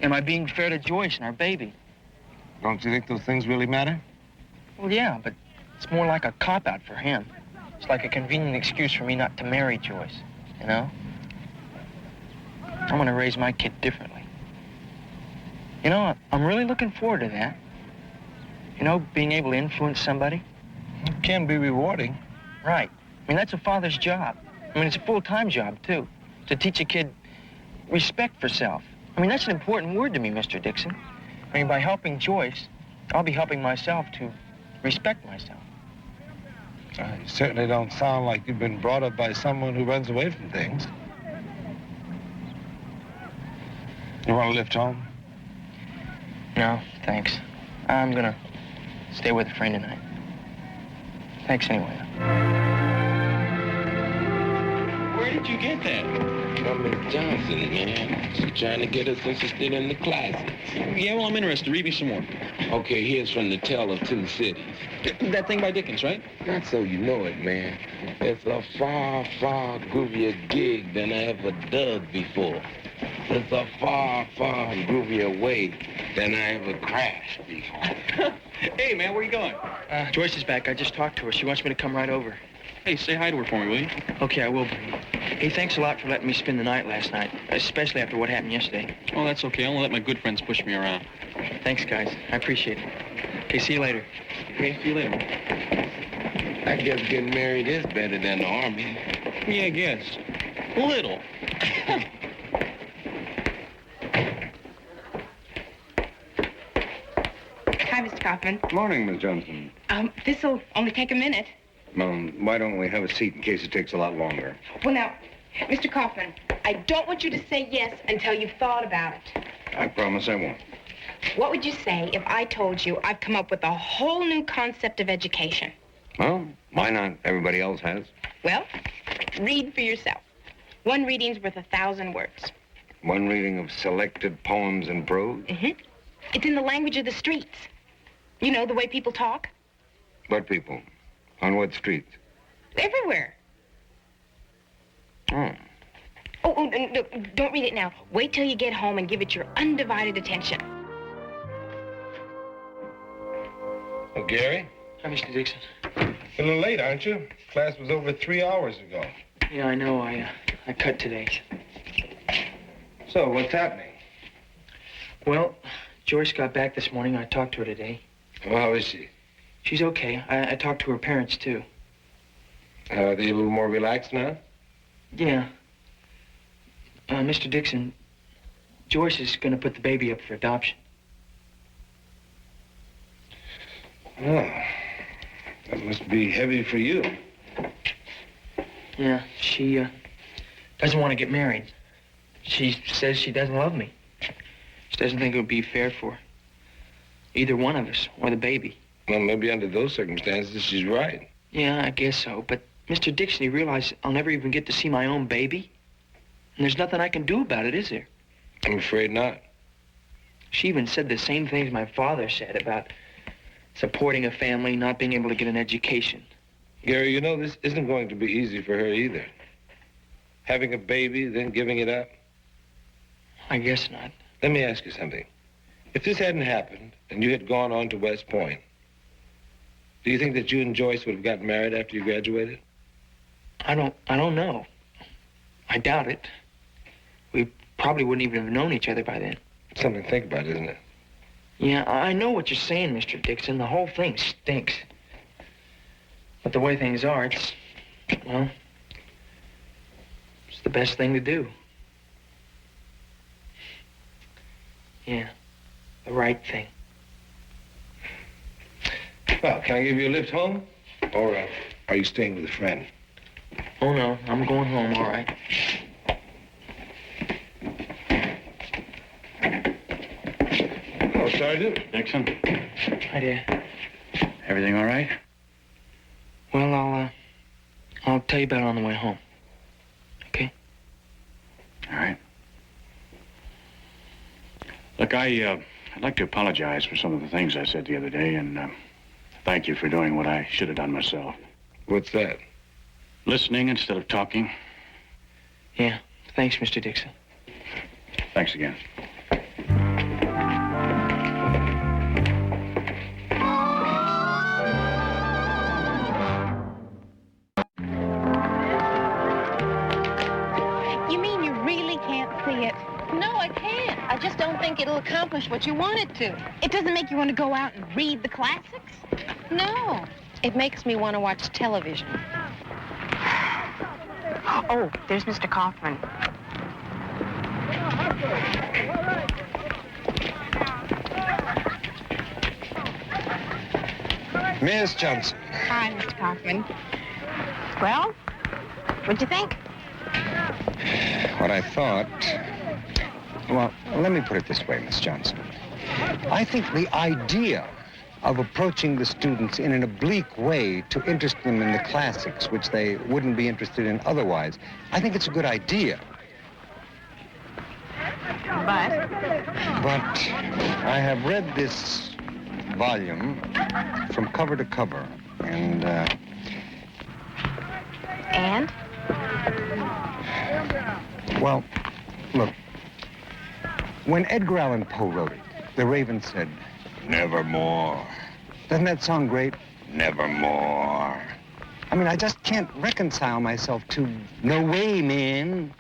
Am I being fair to Joyce and our baby? Don't you think those things really matter? Well, yeah, but it's more like a cop-out for him. It's like a convenient excuse for me not to marry Joyce, you know? I'm going to raise my kid differently. You know, I'm really looking forward to that. You know, being able to influence somebody. It can be rewarding. Right. I mean, that's a father's job. I mean, it's a full-time job, too, to teach a kid respect for self. I mean, that's an important word to me, Mr. Dixon. I mean, by helping Joyce, I'll be helping myself to respect myself. You certainly don't sound like you've been brought up by someone who runs away from things. You want to lift home? No, thanks. I'm gonna stay with a friend tonight. Thanks anyway. Where did you get that? From Miss Johnson, man. She's trying to get us interested in the classics. Yeah, well, I'm interested. Read me some more. Okay, here's from The Tale of Two Cities. That thing by Dickens, right? Not so you know it, man. It's a far, far groovier gig than I ever dug before. It's a far, far groovier way than I ever crashed before. Hey, man, where you going? Joyce is back. I just talked to her. She wants me to come right over. Hey, say hi to her for me, will you? Okay, I will, Bernie. Hey, thanks a lot for letting me spend the night last night, especially after what happened yesterday. Oh, that's okay. I'll let my good friends push me around. Thanks, guys. I appreciate it. Okay, see you later. Okay, see you later. I guess getting married is better than the Army. Yeah, I guess. Little. Hi, Mr. Kaufman. Morning, Miss Johnson. This'll only take a minute. Why don't we have a seat in case it takes a lot longer? Well, now, Mr. Kaufman, I don't want you to say yes until you've thought about it. I promise I won't. What would you say if I told you I've come up with a whole new concept of education? Well, why not? Everybody else has. Well, read for yourself. One reading's worth 1,000 words. One reading of selected poems and prose? Mm-hmm. It's in the language of the streets. You know, the way people talk? What people? On what streets? Everywhere. Oh. No, don't read it now. Wait till you get home and give it your undivided attention. Oh, Gary? Hi, Mr. Dixon. A little late, aren't you? Class was over 3 hours ago. Yeah, I know. I cut today. So, what's happening? Well, Joyce got back this morning. I talked to her today. Well, how is she? She's okay. I talked to her parents, too. Are they a little more relaxed now? Yeah. Mr. Dixon, Joyce is going to put the baby up for adoption. Oh, that must be heavy for you. Yeah, she doesn't want to get married. She says she doesn't love me. She doesn't think it would be fair for either one of us or the baby. Well, maybe under those circumstances, she's right. Yeah, I guess so. But, Mr. Dixon, you realize I'll never even get to see my own baby? And there's nothing I can do about it, is there? I'm afraid not. She even said the same things my father said about supporting a family, not being able to get an education. Gary, you know, this isn't going to be easy for her either. Having a baby, then giving it up. I guess not. Let me ask you something. If this hadn't happened and you had gone on to West Point, do you think that you and Joyce would have gotten married after you graduated? I don't know. I doubt it. We probably wouldn't even have known each other by then. Something to think about, isn't it? Yeah, I know what you're saying, Mr. Dixon. The whole thing stinks. But the way things are, it's the best thing to do. Yeah, the right thing. Well, can I give you a lift home? Or are you staying with a friend? Oh, no, I'm going home, all right. Oh, Sergeant. Dixon, Hi, Dad. everything all right? Well, I'll tell you about it on the way home. Okay? All right. Look, I'd like to apologize for some of the things I said the other day, and thank you for doing what I should have done myself. What's that? Listening instead of talking. Yeah, thanks, Mr. Dixon. Thanks again. You mean you're really can't see it. No, I can't. I just don't think it'll accomplish what you want it to. It doesn't make you want to go out and read the classics? No. It makes me want to watch television. Oh, there's Mr. Kaufman. Miss Johnson. Hi, Mr. Kaufman. Well, what'd you think? What I thought... Well, let me put it this way, Miss Johnson. I think the idea of approaching the students in an oblique way to interest them in the classics, which they wouldn't be interested in otherwise, I think it's a good idea. But I have read this volume from cover to cover, and... And? Well, look, when Edgar Allan Poe wrote it, the Raven said, "Nevermore." Doesn't that sound great? Nevermore. I mean, I just can't reconcile myself to "No way, man."